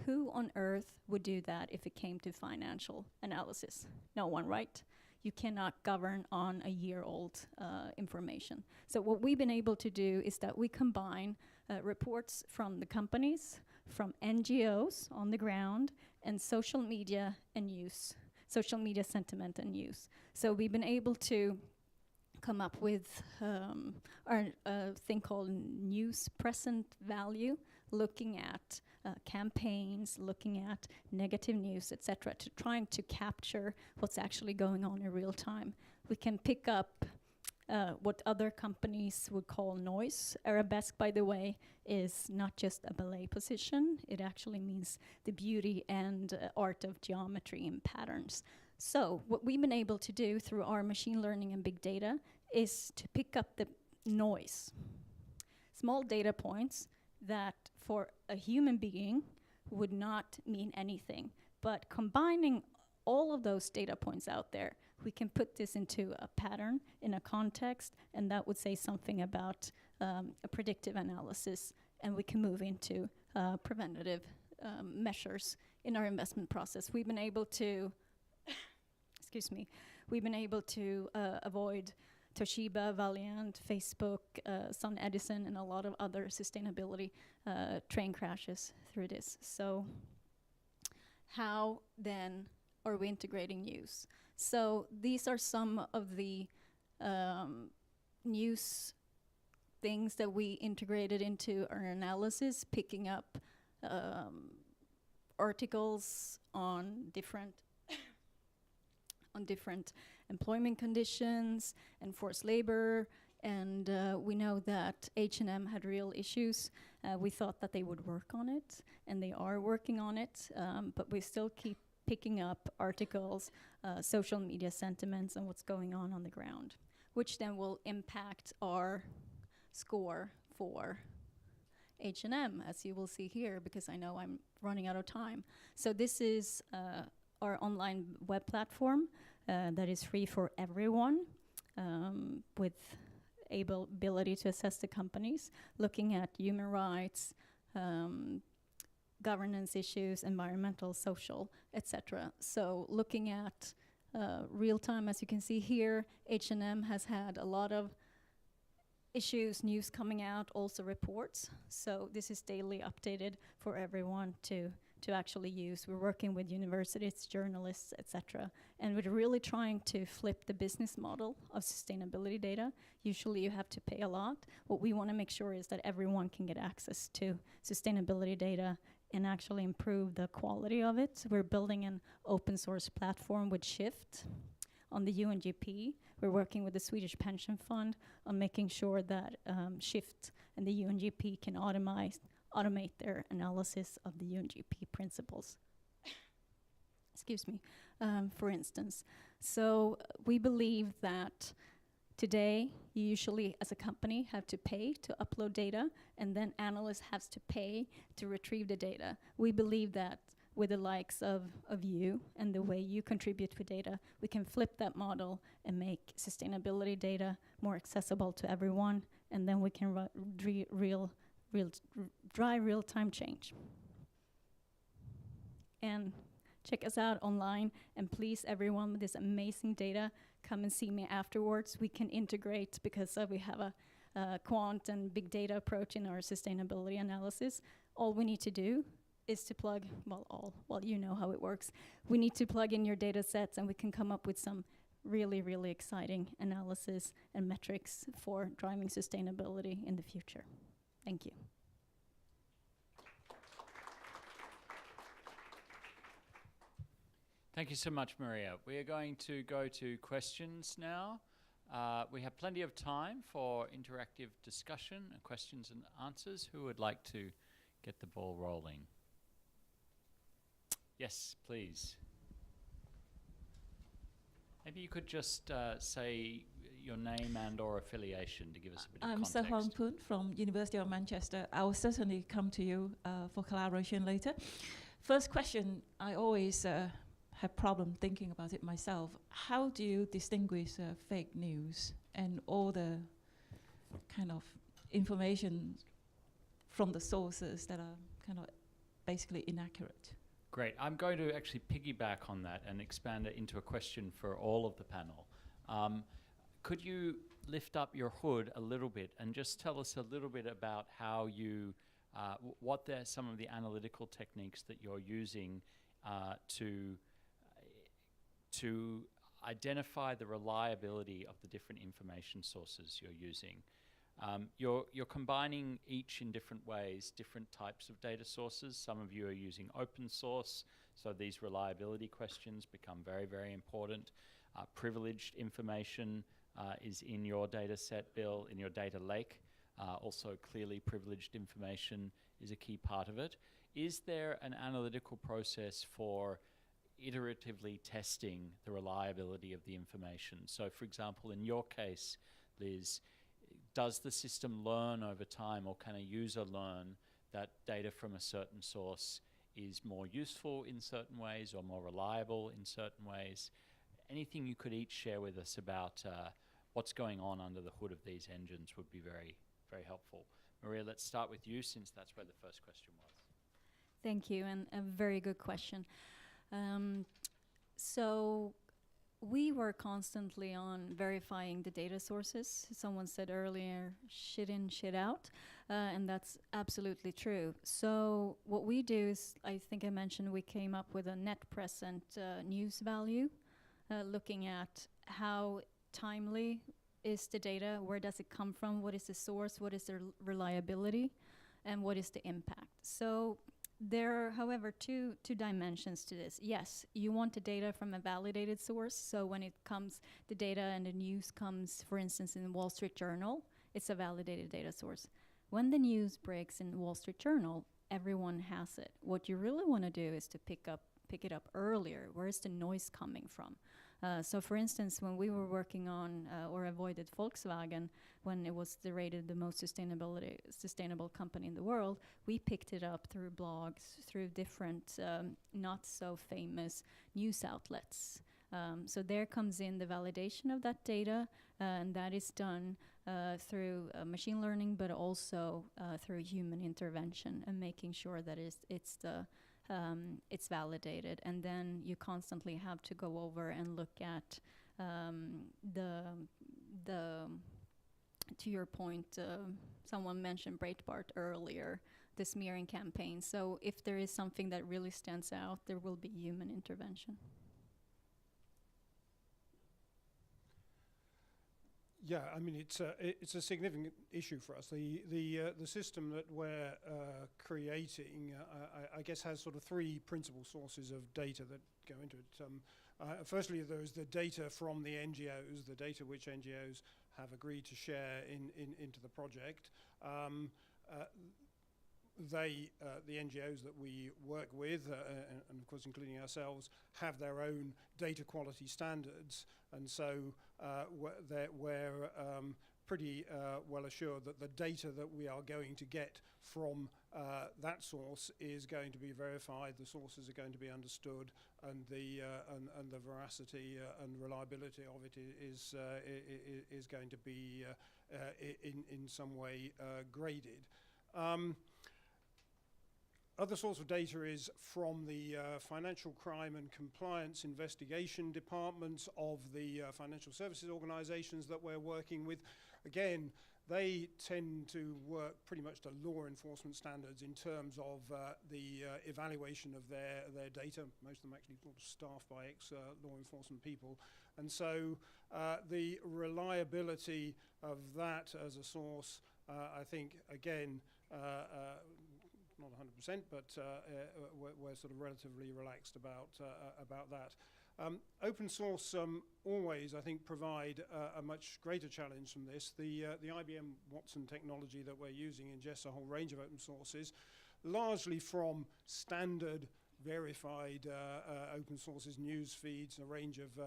[SPEAKER 4] Who on earth would do that if it came to financial analysis? No one, right? You cannot govern on a year-old information. So what we've been able to do is that we combine reports from the companies, from NGOs on the ground, and social media and news, social media sentiment and news. So we've been able to come up with our thing called news present value, looking at campaigns, looking at negative news, etc., to trying to capture what's actually going on in real time. We can pick up what other companies would call noise. Arabesque, by the way, is not just a ballet position. It actually means the beauty and art of geometry and patterns. So what we've been able to do through our machine learning and big data is to pick up the noise. Small data points that for a human being would not mean anything. But combining all of those data points out there, we can put this into a pattern, in a context, and that would say something about a predictive analysis, and we can move into preventative measures in our investment process. We've been able to, excuse me, we've been able to avoid Toshiba, Valiant, Facebook, Sun Edison, and a lot of other sustainability train crashes through this. So how then are we integrating news? So these are some of the news things that we integrated into our analysis, picking up articles on different employment conditions and forced labor, and we know that H&M had real issues. We thought that they would work on it, and they are working on it, but we still keep picking up articles, social media sentiments, and what's going on the ground, which then will impact our score for H&M, as you will see here, because I know I'm running out of time. So this is our online web platform that is free for everyone, with ability to assess the companies, looking at human rights, governance issues, environmental, social, etc. So looking at real time, as you can see here, H&M has had a lot of issues, news coming out, also reports. So this is daily updated for everyone to actually use. We're working with universities, journalists, etc. And we're really trying to flip the business model of sustainability data. Usually you have to pay a lot. What we want to make sure is that everyone can get access to sustainability data and actually improve the quality of it. So we're building an open source platform with Shift on the UNGP. We're working with the Swedish Pension Fund on making sure that Shift and the UNGP can automate their analysis of the UNGP principles. Excuse me, for instance. So we believe that today, you usually, as a company, have to pay to upload data, and then analysts have to pay to retrieve the data. We believe that with the likes of you and the way you contribute with data, we can flip that model and make sustainability data more accessible to everyone, and then we can drive real-time change. And check us out online, and please, everyone, with this amazing data, come and see me afterwards. We can integrate, because we have a quant and big data approach in our sustainability analysis. All we need to do is to plug, well, you know how it works. We need to plug in your data sets, and we can come up with some really, really exciting analysis and metrics for driving sustainability in the future. Thank you.
[SPEAKER 1] Thank you so much, Maria. We are going to go to questions now. We have plenty of time for interactive discussion and questions and answers. Who would like to get the ball rolling? Yes, please. Maybe you could just say your name and or affiliation to give us a bit of context.
[SPEAKER 5] I'm Sahong Poon from University of Manchester. I will certainly come to you for collaboration later. First question, I always have problem thinking about it myself. How do you distinguish fake news and all the kind of information from the sources that are kind of basically inaccurate?
[SPEAKER 1] Great. I'm going to actually piggyback on that and expand it into a question for all of the panel. Could you lift up your hood a little bit and just tell us a little bit about how you, what are some of the analytical techniques that you're using to identify the reliability of the different information sources you're using? You're combining each in different ways, different types of data sources. Some of you are using open source, so these reliability questions become very, very important. Privileged information is in your data set, Bill, in your data lake. Also, clearly privileged information is a key part of it. Is there an analytical process for iteratively testing the reliability of the information? So, for example, in your case, Liz, does the system learn over time, or can a user learn that data from a certain source is more useful in certain ways or more reliable in certain ways? Anything you could each share with us about what's going on under the hood of these engines would be very, very helpful. Maria, let's start with you, since that's where the first question was.
[SPEAKER 4] Thank you, and a very good question. So we were constantly on verifying the data sources. Someone said earlier, shit in, shit out, and that's absolutely true. So what we do is, I think I mentioned, we came up with a net present news value, looking at how timely is the data? Where does it come from? What is the source? What is the reliability? And what is the impact? So there are, however, two dimensions to this. Yes, you want the data from a validated source. So when it comes, the data and the news comes, for instance, in the Wall Street Journal, it's a validated data source. When the news breaks in the Wall Street Journal, everyone has it. What you really want to do is to pick it up earlier. Where is the noise coming from? So for instance, when we were working on or avoided Volkswagen, when it was rated the most sustainable company in the world, we picked it up through blogs, through different not so famous news outlets. So there comes in the validation of that data, and that is done through machine learning, but also through human intervention and making sure that it's validated. And then you constantly have to go over and look at to your point, someone mentioned Breitbart earlier, the smearing campaign. So if there is something that really stands out, there will be human intervention.
[SPEAKER 3] Yeah, I mean it's a significant issue for us. The system that we're creating, I guess, has sort of three principal sources of data that go into it. Firstly, there is the data from the NGOs, the data which NGOs have agreed to share into the project. The NGOs that we work with, and of course including ourselves, have their own data quality standards, and so we're pretty well assured that the data that we are going to get from that source is going to be verified, the sources are going to be understood, and the veracity and reliability of it is going to be in some way graded. Other source of data is from the financial crime and compliance investigation departments of the financial services organizations that we're working with. Again, they tend to work pretty much to law enforcement standards in terms of the evaluation of their data. Most of them actually sort of staffed by ex-law enforcement people. And so the reliability of that as a source, I think, again, not 100%, but we're sort of relatively relaxed about that. Open source always, I think, provide a much greater challenge from this. The IBM Watson technology that we're using ingests a whole range of open sources, largely from standard verified open sources, news feeds, a range of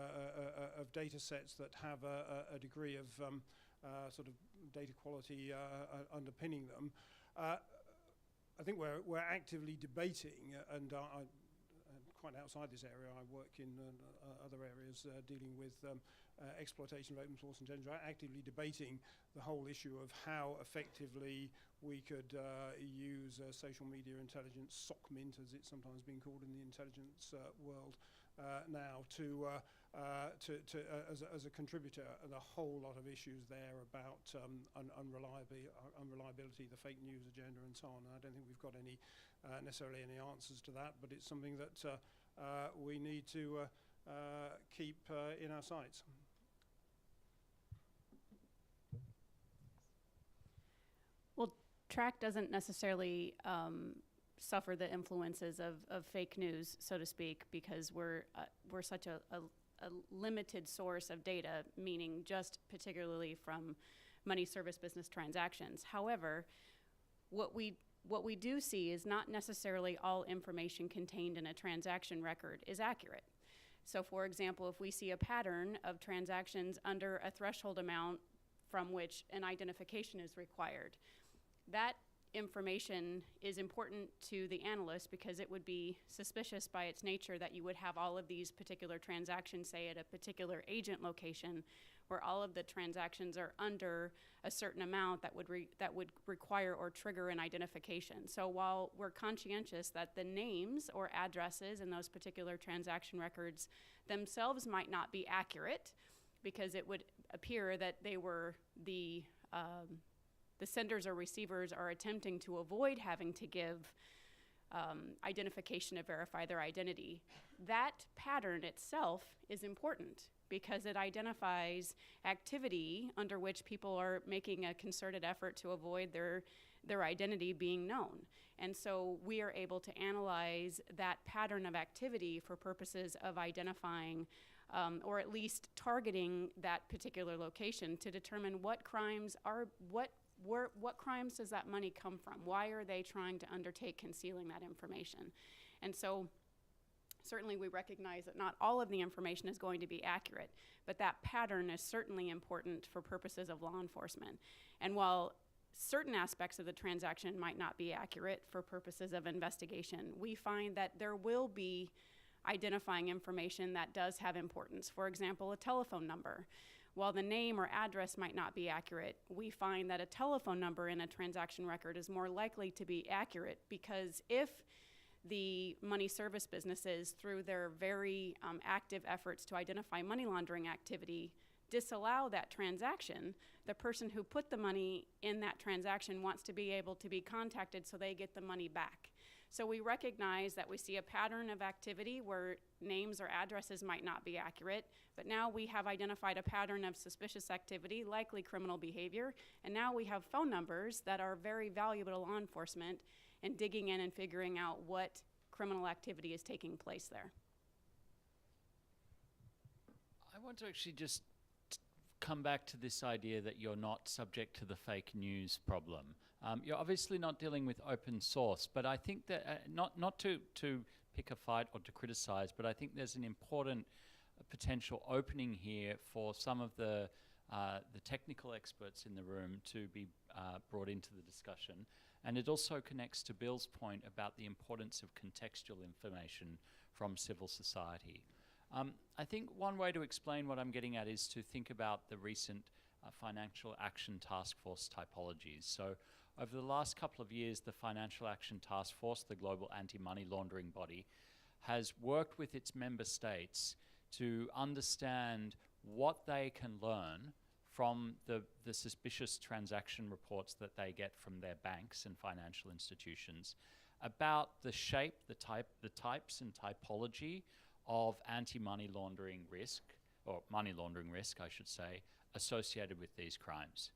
[SPEAKER 3] data sets that have a degree of sort of data quality underpinning them. I think we're actively debating, and I'm quite outside this area. I work in other areas dealing with exploitation of open source in general, actively debating the whole issue of how effectively we could use social media intelligence, SOCMINT as it's sometimes been called in the intelligence world now, as a contributor, and a whole lot of issues there about unreliability, the fake news agenda, and so on. I don't think we've got any necessarily any answers to that, but it's something that we need to keep in our sights.
[SPEAKER 2] Well, TRAC doesn't necessarily suffer the influences of fake news, so to speak, because we're such a limited source of data, meaning just particularly from money service business transactions. However, what we do see is not necessarily all information contained in a transaction record is accurate. So for example, if we see a pattern of transactions under a threshold amount from which an identification is required, that information is important to the analyst because it would be suspicious by its nature that you would have all of these particular transactions, say at a particular agent location, where all of the transactions are under a certain amount that would require or trigger an identification. So while we're conscientious that the names or addresses in those particular transaction records themselves might not be accurate, because it would appear that they were the senders or receivers are attempting to avoid having to give identification to verify their identity. That pattern itself is important because it identifies activity under which people are making a concerted effort to avoid their identity being known. And so we are able to analyze that pattern of activity for purposes of identifying or at least targeting that particular location to determine what crimes does that money come from? Why are they trying to undertake concealing that information? And so certainly we recognize that not all of the information is going to be accurate, but that pattern is certainly important for purposes of law enforcement. And while certain aspects of the transaction might not be accurate for purposes of investigation, we find that there will be identifying information that does have importance. For example, a telephone number. While the name or address might not be accurate, we find that a telephone number in a transaction record is more likely to be accurate because if the money service businesses, through their very active efforts to identify money laundering activity, disallow that transaction, the person who put the money in that transaction wants to be able to be contacted so they get the money back. So we recognize that we see a pattern of activity where names or addresses might not be accurate, but now we have identified a pattern of suspicious activity, likely criminal behavior, and now we have phone numbers that are very valuable to law enforcement in digging in and figuring out what criminal activity is taking place there.
[SPEAKER 1] I want to actually just come back to this idea that you're not subject to the fake news problem. You're obviously not dealing with open source, but I think that, not to pick a fight or to criticize, but I think there's an important potential opening here for some of the technical experts in the room to be brought into the discussion. And it also connects to Bill's point about the importance of contextual information from civil society. I think one way to explain what I'm getting at is to think about the recent Financial Action Task Force typologies. So over the last couple of years, the Financial Action Task Force, the global anti-money laundering body, has worked with its member states to understand what they can learn from the suspicious transaction reports that they get from their banks and financial institutions about the shape, the types and typology of anti-money laundering risk, or money laundering risk, I should say, associated with these crimes.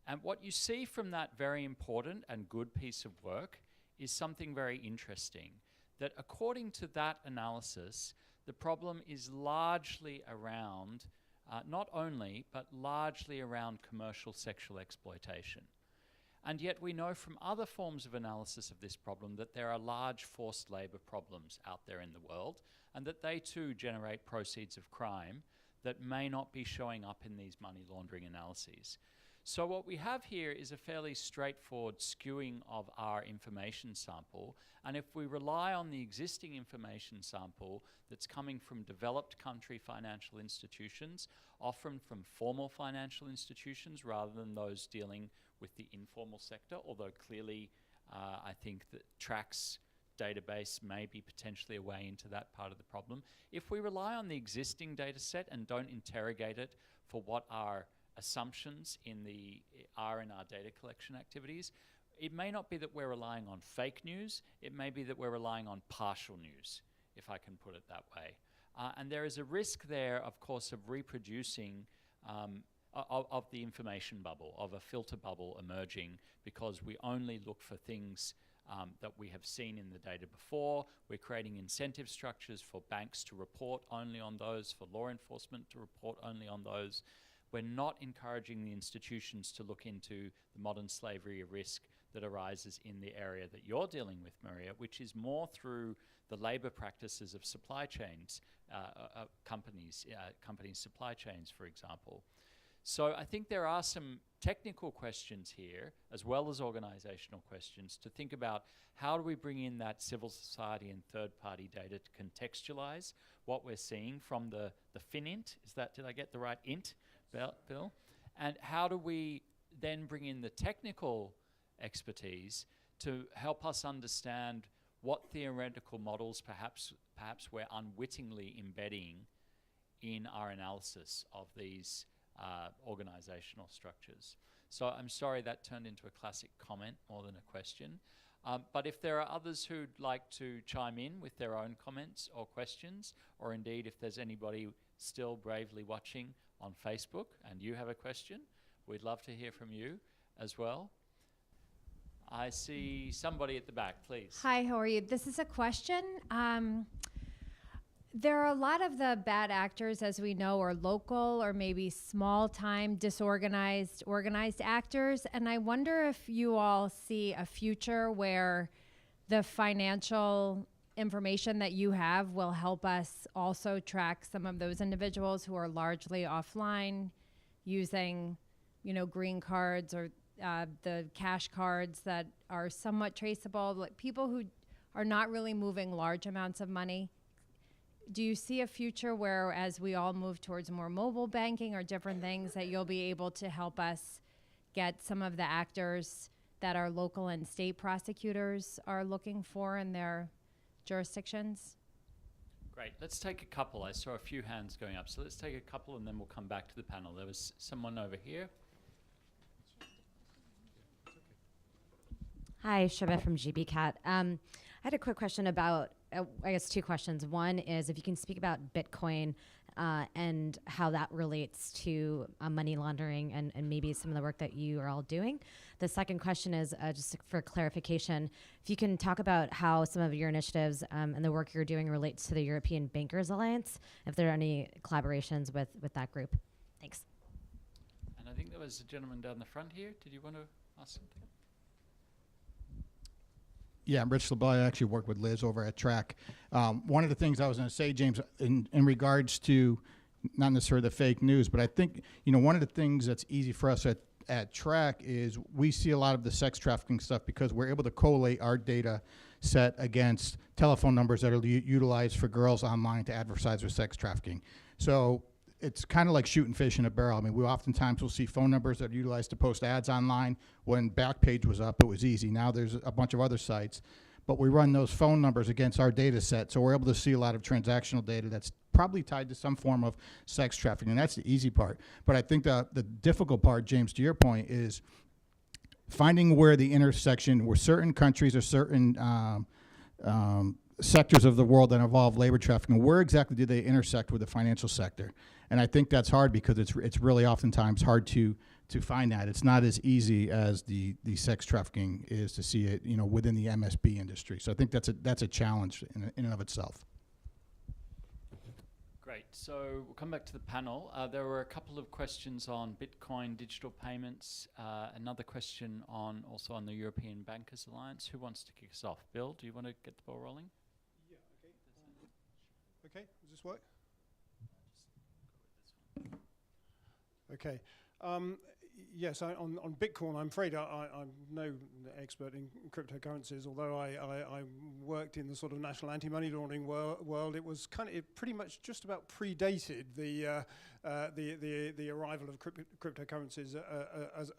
[SPEAKER 1] And what you see from that very important and good piece of work is something very interesting, that according to that analysis, the problem is largely around, not only, but largely around commercial sexual exploitation. And yet we know from other forms of analysis of this problem that there are large forced labor problems out there in the world, and that they too generate proceeds of crime that may not be showing up in these money laundering analyses. So what we have here is a fairly straightforward skewing of our information sample, and if we rely on the existing information sample that's coming from developed country financial institutions, often from formal financial institutions rather than those dealing with the informal sector, although clearly I think that TRAC's database may be potentially a way into that part of the problem. If we rely on the existing data set and don't interrogate it for what our assumptions are in our data collection activities, it may not be that we're relying on fake news, it may be that we're relying on partial news, if I can put it that way. And there is a risk there, of course, of reproducing of the information bubble, of a filter bubble emerging, because we only look for things that we have seen in the data before. We're creating incentive structures for banks to report only on those, for law enforcement to report only on those. We're not encouraging the institutions to look into the modern slavery risk that arises in the area that you're dealing with, Maria, which is more through the labor practices of supply chains, companies' supply chains, for example. So I think there are some technical questions here, as well as organizational questions, to think about how do we bring in that civil society and third-party data to contextualize what we're seeing from the FinInt. Did I get the right int, Bill? And how do we then bring in the technical expertise to help us understand what theoretical models perhaps we're unwittingly embedding in our analysis of these organizational structures. So I'm sorry that turned into a classic comment more than a question. But if there are others who'd like to chime in with their own comments or questions, or indeed if there's anybody still bravely watching on Facebook and you have a question, we'd love to hear from you as well. I see somebody at the back, please.
[SPEAKER 6] Hi, how are you? This is a question. There are a lot of the bad actors, as we know, are local or maybe small-time, disorganized, organized actors. And I wonder if you all see a future where the financial information that you have will help us also track some of those individuals who are largely offline, using, green cards or the cash cards that are somewhat traceable, like people who are not really moving large amounts of money. Do you see a future where, as we all move towards more mobile banking or different things, that you'll be able to help us get some of the actors that our local and state prosecutors are looking for in their jurisdictions?
[SPEAKER 1] Great. Let's take a couple. I saw a few hands going up. So let's take a couple and then we'll come back to the panel. There was someone over here.
[SPEAKER 7] Hi, Shabbat from GBCat. I had a quick question about, I guess 2 questions. One is if you can speak about Bitcoin and how that relates to money laundering and maybe some of the work that you are all doing. The second question is just for clarification, if you can talk about how some of your initiatives and the work you're doing relates to the European Bankers Alliance, if there are any collaborations with that group. Thanks.
[SPEAKER 1] And I think there was a gentleman down the front here. Did you want to ask something?
[SPEAKER 8] Yeah, I'm Rich LeBel. I actually work with Liz over at TRAC. One of the things I was going to say, James, in regards to not necessarily the fake news, but I think, one of the things that's easy for us at TRAC is we see a lot of the sex trafficking stuff because we're able to collate our data set against telephone numbers that are utilized for girls online to advertise with sex trafficking. So it's kind of like shooting fish in a barrel. I mean, we oftentimes will see phone numbers that are utilized to post ads online. When Backpage was up, it was easy. Now there's a bunch of other sites. But we run those phone numbers against our data set, so we're able to see a lot of transactional data that's probably tied to some form of sex trafficking, and that's the easy part. But I think the difficult part, James, to your point, is finding where the intersection, where certain countries or certain sectors of the world that involve labor trafficking, where exactly do they intersect with the financial sector? And I think that's hard because it's really oftentimes hard to find that. It's not as easy as the sex trafficking is to see it, within the MSB industry. So I think that's a challenge in and of itself.
[SPEAKER 1] Great. So we'll come back to the panel. There were a couple of questions on Bitcoin, digital payments. Another question also on the European Bankers Alliance. Who wants to kick us off? Bill, do you want to get the ball rolling?
[SPEAKER 3] Yeah. Okay. Does this work? Okay. Yes, on Bitcoin, I'm afraid I'm no expert in cryptocurrencies. Although I worked in the sort of national anti-money laundering world, it was it pretty much just about predated the arrival of cryptocurrencies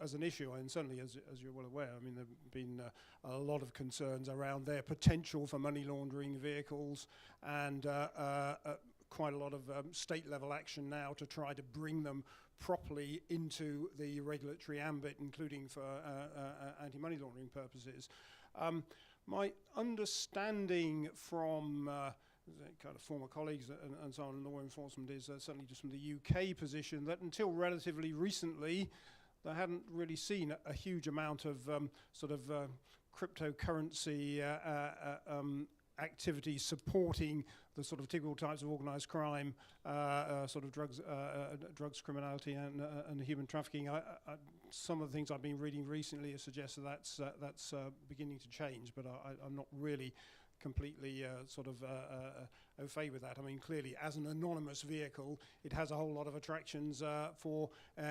[SPEAKER 3] as an issue. And certainly, as you're well aware, I mean, there have been a lot of concerns around their potential for money laundering vehicles, and quite a lot of state-level action now to try to bring them properly into the regulatory ambit, including for anti-money laundering purposes. My understanding from kind of former colleagues and so on in law enforcement is certainly just from the UK position that until relatively recently they hadn't really seen a huge amount of cryptocurrency activity supporting the sort of typical types of organised crime, sort of drugs criminality and human trafficking. Some of the things I've been reading recently suggest that that's beginning to change, but I'm not really completely au fait with that. I mean, clearly, as an anonymous vehicle, it has a whole lot of attractions for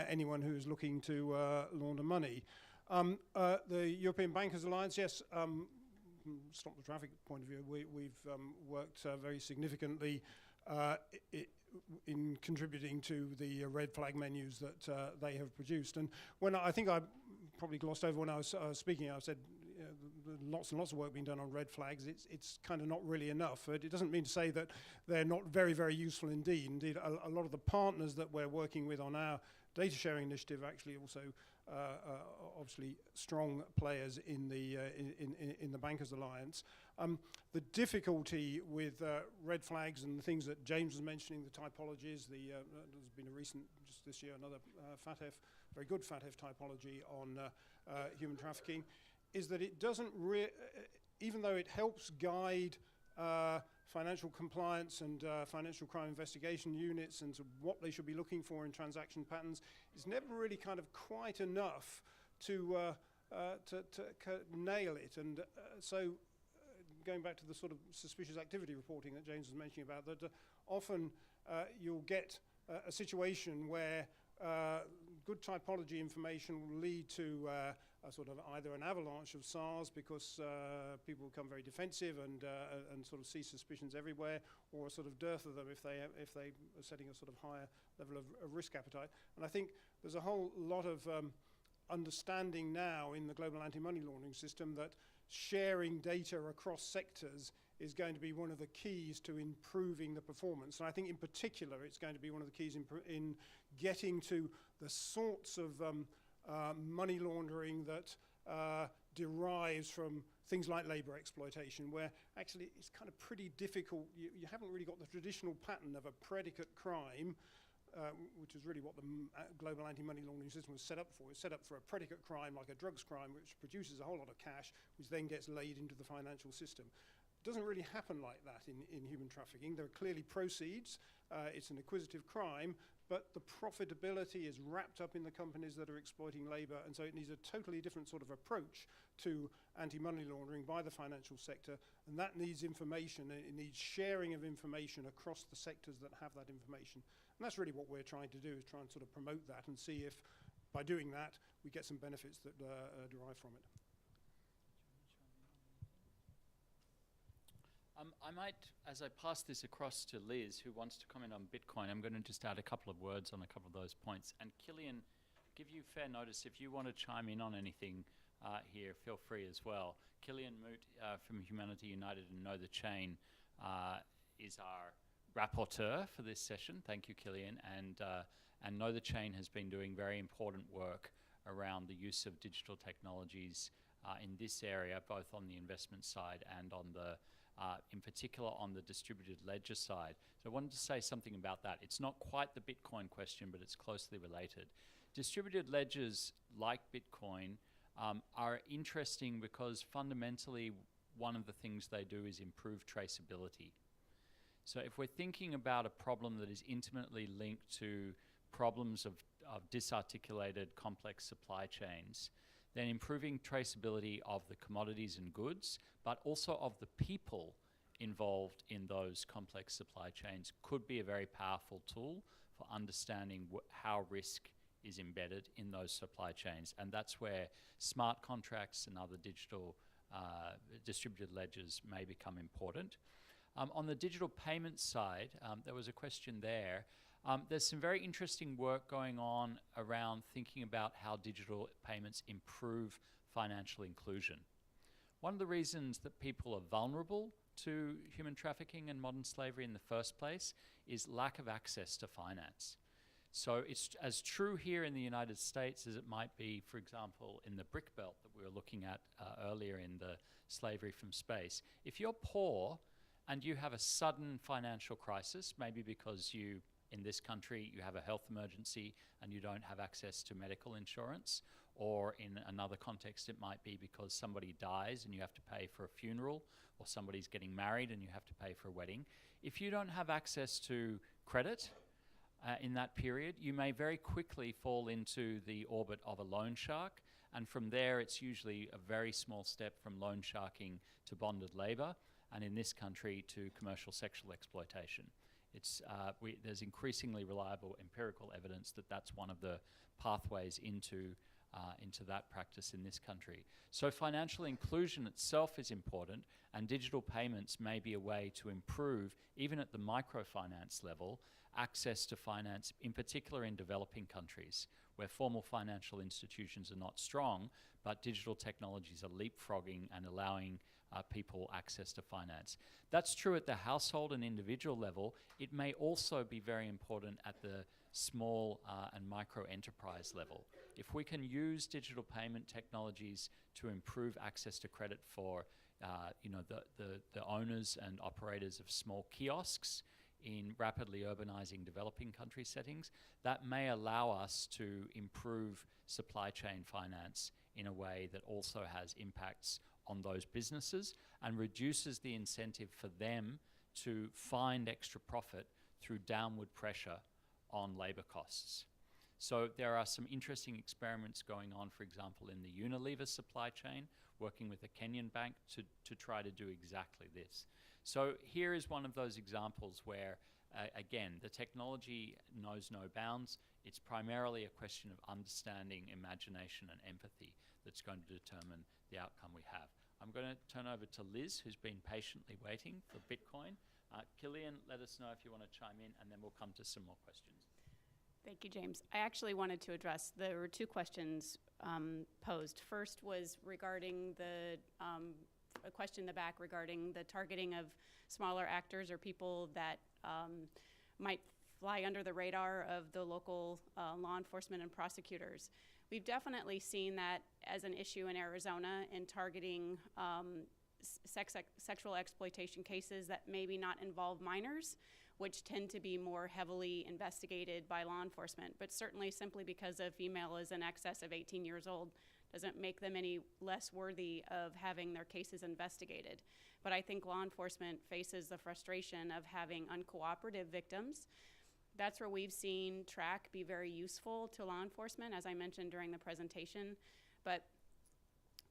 [SPEAKER 3] anyone who's looking to launder money. The European Bankers Alliance, yes. Stop the Traffic point of view, we've worked very significantly in contributing to the red flag menus that they have produced. And when I think I probably glossed over when I was speaking, I said lots and lots of work being done on red flags. It's kind of not really enough. It doesn't mean to say that they're not very, very useful indeed. Indeed, a lot of the partners that we're working with on our data sharing initiative actually also obviously strong players in the Bankers Alliance. The difficulty with red flags and the things that James was mentioning, the typologies, there's been a recent, just this year, another FATF, very good FATF typology on human trafficking, is that it doesn't even though it helps guide financial compliance and financial crime investigation units and what they should be looking for in transaction patterns, it's never really kind of quite enough to nail it. And so going back to the sort of suspicious activity reporting that James was mentioning about, that often you'll get a situation where good typology information will lead to a sort of either an avalanche of SARs because people become very defensive and sort of see suspicions everywhere, or a sort of dearth of them if they are setting a sort of higher level of risk appetite. And I think there's a whole lot of understanding now in the global anti-money laundering system that sharing data across sectors is going to be one of the keys to improving the performance. And I think in particular it's going to be one of the keys in getting to the sorts of money laundering that derives from things like labor exploitation, where actually it's kind of pretty difficult. You haven't really got the traditional pattern of a predicate crime, which is really what the global anti-money laundering system was set up for. It's set up for a predicate crime like a drugs crime, which produces a whole lot of cash, which then gets laid into the financial system. It doesn't really happen like that in human trafficking. There are clearly proceeds. It's an acquisitive crime, but the profitability is wrapped up in the companies that are exploiting labor, and so it needs a totally different sort of approach to anti-money laundering by the financial sector, and that needs information. It needs sharing of information across the sectors that have that information. And that's really what we're trying to do, is try and sort of promote that and see if, by doing that, we get some benefits that derive from it.
[SPEAKER 1] I might, as I pass this across to Liz, who wants to comment on Bitcoin, I'm going to just add a couple of words on a couple of those points. And Kilian, give you fair notice, if you want to chime in on anything here, feel free as well. Kilian Moote from Humanity United and Know the Chain is our rapporteur for this session. Thank you, Kilian. And Know the Chain has been doing very important work around the use of digital technologies in this area, both on the investment side and on the in particular on the distributed ledger side. So I wanted to say something about that. It's not quite the Bitcoin question, but it's closely related. Distributed ledgers like Bitcoin are interesting because fundamentally one of the things they do is improve traceability. So if we're thinking about a problem that is intimately linked to problems of disarticulated complex supply chains, then improving traceability of the commodities and goods, but also of the people involved in those complex supply chains could be a very powerful tool for understanding how risk is embedded in those supply chains. And that's where smart contracts and other digital distributed ledgers may become important. On the digital payments side, there was a question there. There's some very interesting work going on around thinking about how digital payments improve financial inclusion. One of the reasons that people are vulnerable to human trafficking and modern slavery in the first place is lack of access to finance. So it's as true here in the United States as it might be, for example, in the brick belt that we were looking at earlier in the slavery from space. If you're poor and you have a sudden financial crisis, maybe because in this country, you have a health emergency and you don't have access to medical insurance, or in another context, it might be because somebody dies and you have to pay for a funeral, or somebody's getting married and you have to pay for a wedding. If you don't have access to credit in that period, you may very quickly fall into the orbit of a loan shark, and from there, it's usually a very small step from loan sharking to bonded labor, and in this country, to commercial sexual exploitation. There's increasingly reliable empirical evidence that that's one of the pathways into that practice in this country. So financial inclusion itself is important, and digital payments may be a way to improve, even at the microfinance level, access to finance, in particular in developing countries, where formal financial institutions are not strong, but digital technologies are leapfrogging and allowing people access to finance. That's true at the household and individual level. It may also be very important at the small and micro enterprise level. if we can use digital payment technologies to improve access to credit for the owners and operators of small kiosks in rapidly urbanizing developing country settings, that may allow us to improve supply chain finance in a way that also has impacts on those businesses and reduces the incentive for them to find extra profit through downward pressure on labor costs. So there are some interesting experiments going on, for example, in the Unilever supply chain, working with a Kenyan bank to try to do exactly this. So here is one of those examples where, again, the technology knows no bounds. It's primarily a question of understanding, imagination, and empathy that's going to determine the outcome we have. I'm going to turn over to Liz, who's been patiently waiting for Bitcoin. Kilian, let us know if you want to chime in, and then we'll come to some more questions.
[SPEAKER 2] Thank you, James. I actually wanted to address, there were two questions posed. First was regarding a question in the back regarding the targeting of smaller actors or people that might fly under the radar of the local law enforcement and prosecutors. We've definitely seen that as an issue in Arizona in targeting sexual exploitation cases that maybe not involve minors, which tend to be more heavily investigated by law enforcement. But certainly simply because a female is in excess of 18 years old doesn't make them any less worthy of having their cases investigated. But I think law enforcement faces the frustration of having uncooperative victims. That's where we've seen TRAC be very useful to law enforcement, as I mentioned during the presentation. But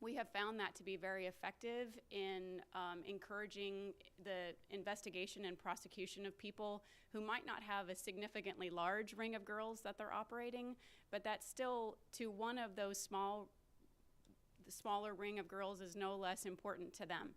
[SPEAKER 2] we have found that to be very effective in encouraging the investigation and prosecution of people who might not have a significantly large ring of girls that they're operating, but that still, to one of those the smaller ring of girls is no less important to them.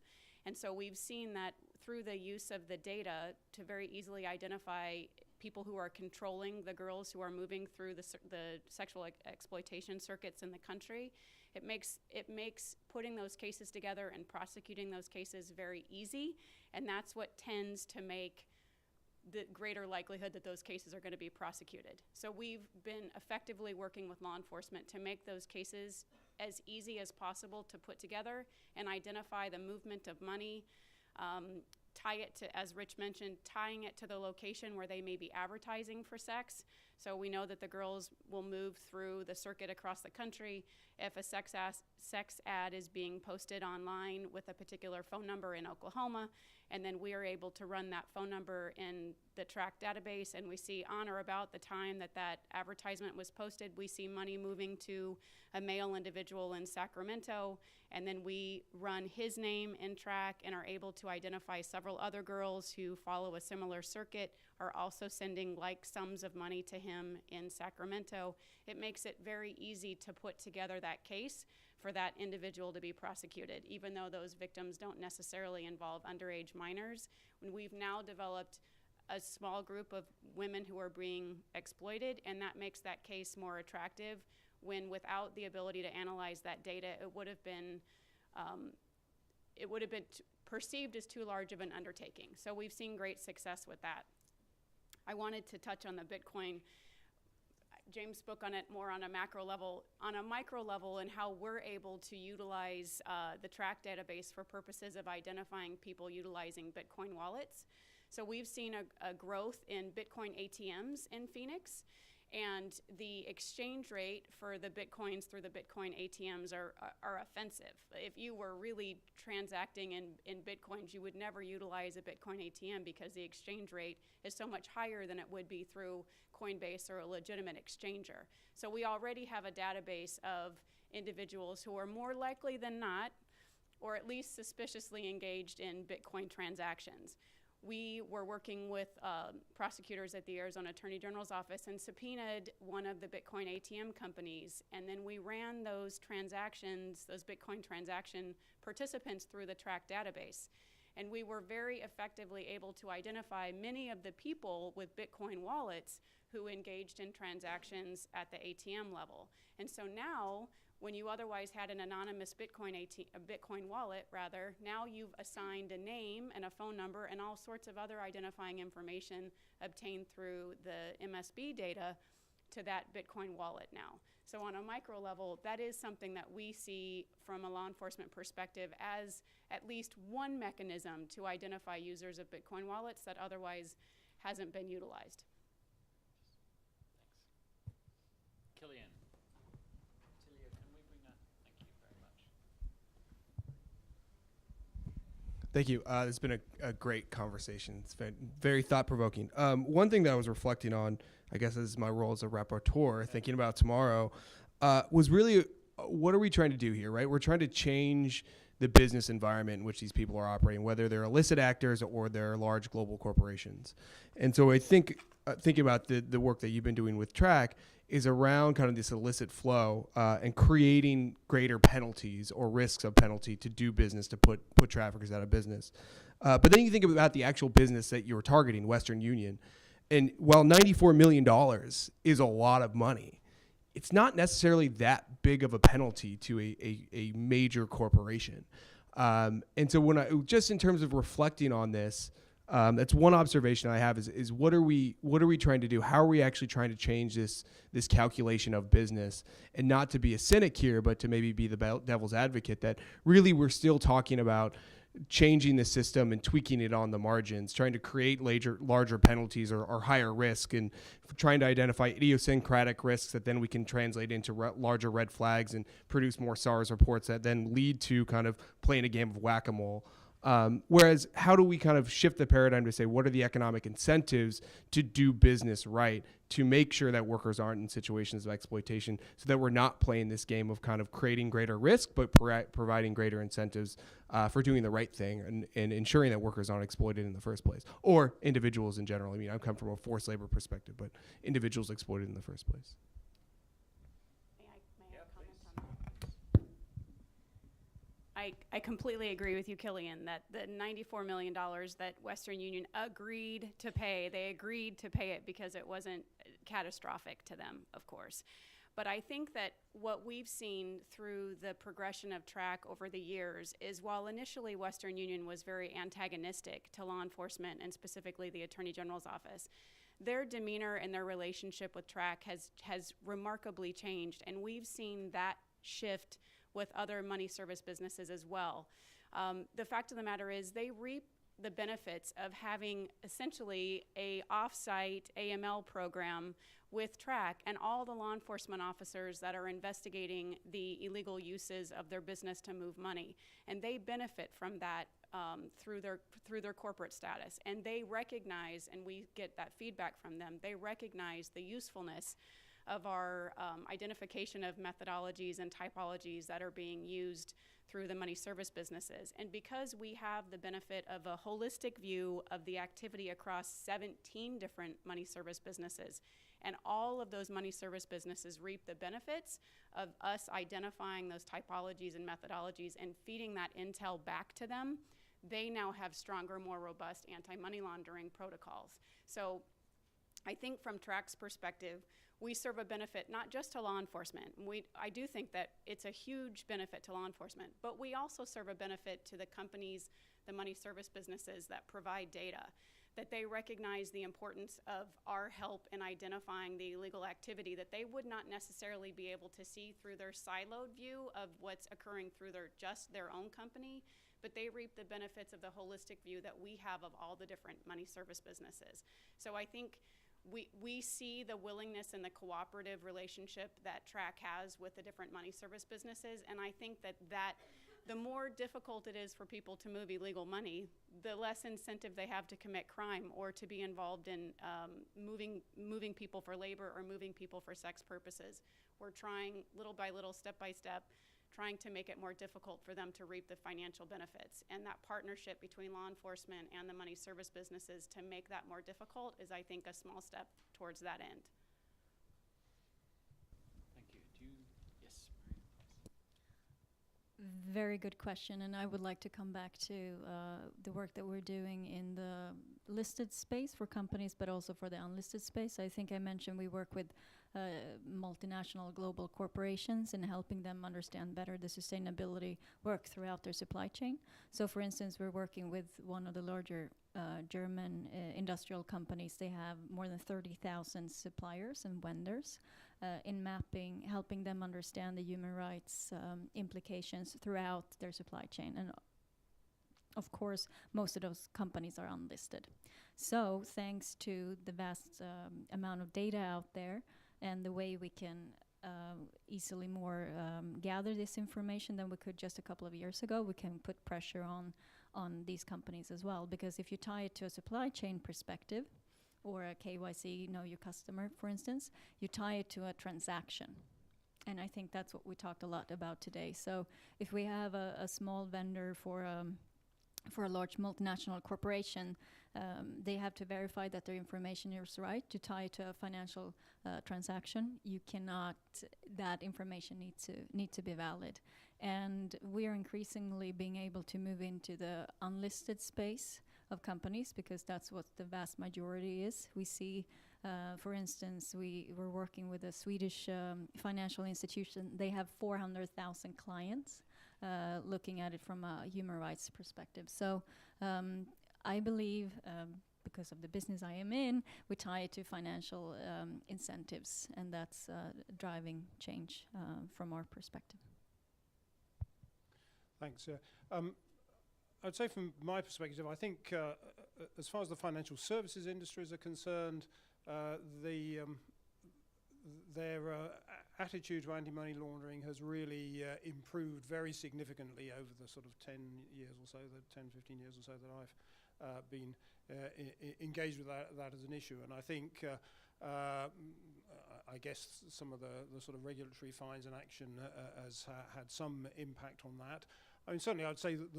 [SPEAKER 2] And so we've seen that through the use of the data to very easily identify people who are controlling the girls who are moving through the sexual exploitation circuits in the country. It makes putting those cases together and prosecuting those cases very easy, and that's what tends to make the greater likelihood that those cases are going to be prosecuted. So we've been effectively working with law enforcement to make those cases as easy as possible to put together and identify the movement of money, tie it to, as Rich mentioned, tying it to the location where they may be advertising for sex. So we know that the girls will move through the circuit across the country. If a sex ad is being posted online with a particular phone number in Oklahoma, and then we are able to run that phone number in the TRAC database, and we see on or about the time that that advertisement was posted, we see money moving to a male individual in Sacramento, and then we run his name in TRAC and are able to identify several other girls who follow a similar circuit, are also sending like sums of money to him in Sacramento. It makes it very easy to put together that case for that individual to be prosecuted, even though those victims don't necessarily involve underage minors. When we've now developed a small group of women who are being exploited, and that makes that case more attractive, when without the ability to analyze that data, it would have been perceived as too large of an undertaking. So we've seen great success with that. I wanted to touch on the Bitcoin. James spoke on it more on a macro level. On a micro level, and how we're able to utilize the TRAC database for purposes of identifying people utilizing Bitcoin wallets. So we've seen a growth in Bitcoin ATMs in Phoenix, and the exchange rate for the Bitcoins through the Bitcoin ATMs are offensive. If you were really transacting in Bitcoins, you would never utilize a Bitcoin ATM because the exchange rate is so much higher than it would be through Coinbase or a legitimate exchanger. So we already have a database of individuals who are more likely than not, or at least suspiciously engaged in Bitcoin transactions. We were working with prosecutors at the Arizona Attorney General's office and subpoenaed one of the Bitcoin ATM companies, and then we ran those transactions, those Bitcoin transaction participants through the TRAC database. And we were very effectively able to identify many of the people with Bitcoin wallets who engaged in transactions at the ATM level. And so now, when you otherwise had an anonymous Bitcoin wallet, now you've assigned a name and a phone number and all sorts of other identifying information obtained through the MSB data to that Bitcoin wallet now. So on a micro level, that is something that we see from a law enforcement perspective as at least one mechanism to identify users of Bitcoin wallets that otherwise hasn't been utilized.
[SPEAKER 1] Thanks. Kilian. Tilia, can we bring that? Thank you very much.
[SPEAKER 9] Thank you. It's been a great conversation. It's been very thought-provoking. One thing that I was reflecting on, I guess as my role as a rapporteur, thinking about tomorrow, was really what are we trying to do here, right? We're trying to change the business environment in which these people are operating, whether they're illicit actors or they're large global corporations. And so I think thinking about the work that you've been doing with TRAC is around kind of this illicit flow and creating greater penalties or risks of penalty to do business, to put traffickers out of business. But then you think about the actual business that you're targeting, Western Union. And while $94 million is a lot of money, it's not necessarily that big of a penalty to a major corporation. And so when just in terms of reflecting on this, that's one observation I have is what are we trying to do? How are we actually trying to change this calculation of business, and not to be a cynic here, but to maybe be the devil's advocate that really we're still talking about changing the system and tweaking it on the margins, trying to create larger penalties or higher risk, and trying to identify idiosyncratic risks that then we can translate into larger red flags and produce more SARS reports that then lead to kind of playing a game of whack-a-mole. Whereas how do we kind of shift the paradigm to say what are the economic incentives to do business right, to make sure that workers aren't in situations of exploitation, so that we're not playing this game of kind of creating greater risk but providing greater incentives for doing the right thing and ensuring that workers aren't exploited in the first place, or individuals in general. I mean, I come from a forced labor perspective, but individuals exploited in the first place.
[SPEAKER 2] I completely agree with you, Kilian, that the $94 million that Western Union agreed to pay, they agreed to pay it because it wasn't catastrophic to them, of course. But I think that what we've seen through the progression of TRAC over the years is, while initially Western Union was very antagonistic to law enforcement and specifically the Attorney General's office, their demeanor and their relationship with TRAC has remarkably changed, and we've seen that shift with other money service businesses as well. The fact of the matter is they reap the benefits of having essentially a off-site AML program with TRAC and all the law enforcement officers that are investigating the illegal uses of their business to move money. And they benefit from that through their corporate status. And they recognize, and we get that feedback from them, they recognize the usefulness of our identification of methodologies and typologies that are being used through the money service businesses. And because we have the benefit of a holistic view of the activity across 17 different money service businesses, and all of those money service businesses reap the benefits of us identifying those typologies and methodologies and feeding that intel back to them, they now have stronger, more robust anti-money laundering protocols. So I think from TRAC's perspective, we serve a benefit not just to law enforcement. I do think that it's a huge benefit to law enforcement, but we also serve a benefit to the companies, the money service businesses that provide data, that they recognize the importance of our help in identifying the illegal activity that they would not necessarily be able to see through their siloed view of what's occurring through just their own company, but they reap the benefits of the holistic view that we have of all the different money service businesses. So I think we see the willingness and the cooperative relationship that TRAC has with the different money service businesses, and I think that the more difficult it is for people to move illegal money, the less incentive they have to commit crime or to be involved in moving people for labor or moving people for sex purposes. We're trying little by little, step by step, trying to make it more difficult for them to reap the financial benefits. And that partnership between law enforcement and the money service businesses to make that more difficult is, I think, a small step towards that end.
[SPEAKER 1] Thank you. Yes,
[SPEAKER 4] Very good question, and I would like to come back to the work that we're doing in the listed space for companies, but also for the unlisted space. I think I mentioned we work with multinational global corporations and helping them understand better the sustainability work throughout their supply chain. So for instance, we're working with one of the larger German industrial companies, they have more than 30,000 suppliers and vendors in mapping, helping them understand the human rights implications throughout their supply chain. And of course, most of those companies are unlisted. So thanks to the vast amount of data out there and the way we can easily more gather this information than we could just a couple of years ago, we can put pressure on these companies as well. Because if you tie it to a supply chain perspective, or a KYC, know your customer, for instance, you tie it to a transaction. And I think that's what we talked a lot about today. So if we have a small vendor for a large multinational corporation, they have to verify that their information is right to tie it to a financial transaction. You cannot, that information needs to be valid. And we are increasingly being able to move into the unlisted space of companies, because that's what the vast majority is. We see, for instance, we were working with a Swedish financial institution. They have 400,000 clients. Looking at it from a human rights perspective. So I believe, because of the business I am in, we tie it to financial incentives, and that's driving change from our perspective.
[SPEAKER 3] Thanks. I'd say from my perspective, I think as far as the financial services industries are concerned, their attitude to anti-money laundering has really improved very significantly over the sort of 10 years or so, the 10, 15 years or so that I've been engaged with that as an issue. And I think, I guess some of the sort of regulatory fines and action has had some impact on that. I mean, certainly I'd say that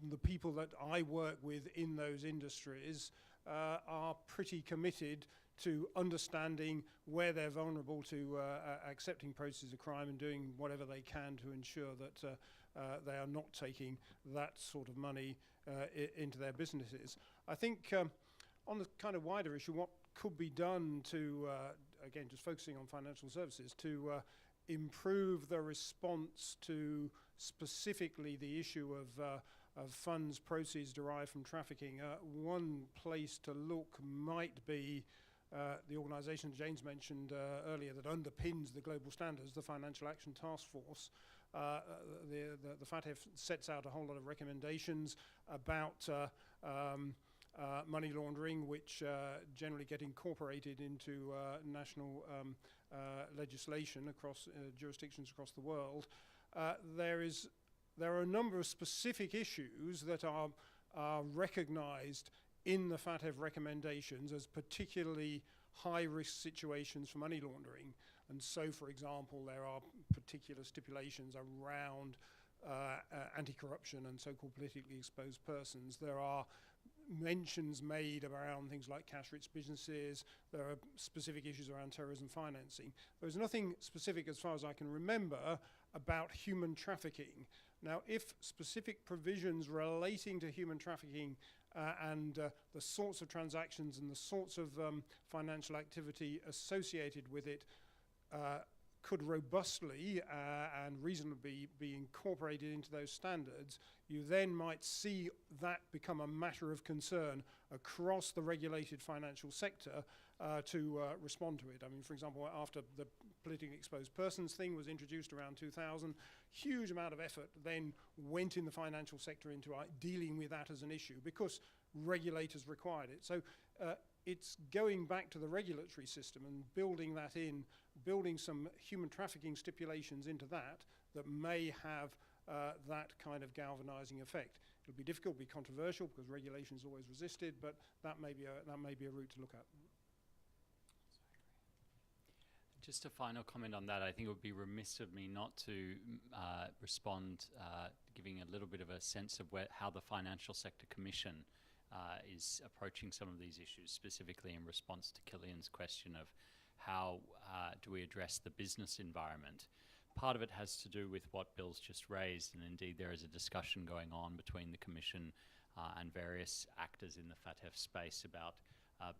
[SPEAKER 3] the people that I work with in those industries are pretty committed to understanding where they're vulnerable to accepting processes of crime and doing whatever they can to ensure that they are not taking that sort of money into their businesses. I think on the kind of wider issue, what could be done to, again, just focusing on financial services, to improve the response to specifically the issue of funds, proceeds derived from trafficking. One place to look might be the organisation James mentioned earlier that underpins the global standards, the Financial Action Task Force. The FATF sets out a whole lot of recommendations about money laundering, which generally get incorporated into national legislation across jurisdictions across the world. There are a number of specific issues that are recognised in the FATF recommendations as particularly high-risk situations for money laundering. And so, for example, there are particular stipulations around anti-corruption and so-called politically exposed persons. There are mentions made around things like cash-rich businesses. There are specific issues around terrorism financing. There's nothing specific, as far as I can remember, about human trafficking. Now, if specific provisions relating to human trafficking and the sorts of transactions and the sorts of financial activity associated with it could robustly and reasonably be incorporated into those standards, you then might see that become a matter of concern across the regulated financial sector to respond to it. I mean, for example, after the politically exposed persons thing was introduced around 2000, huge amount of effort then went in the financial sector into dealing with that as an issue because regulators required it. So it's going back to the regulatory system and building that in, building some human trafficking stipulations into that may have that kind of galvanizing effect. It'll be difficult, be controversial because regulation is always resisted, but that may be a route to look at.
[SPEAKER 1] Just a final comment on that. I think it would be remiss of me not to respond, giving a little bit of a sense of how the Financial Sector Commission is approaching some of these issues, specifically in response to Kilian's question of how do we address the business environment. Part of it has to do with what Bill's just raised, and indeed there is a discussion going on between the Commission and various actors in the FATF space about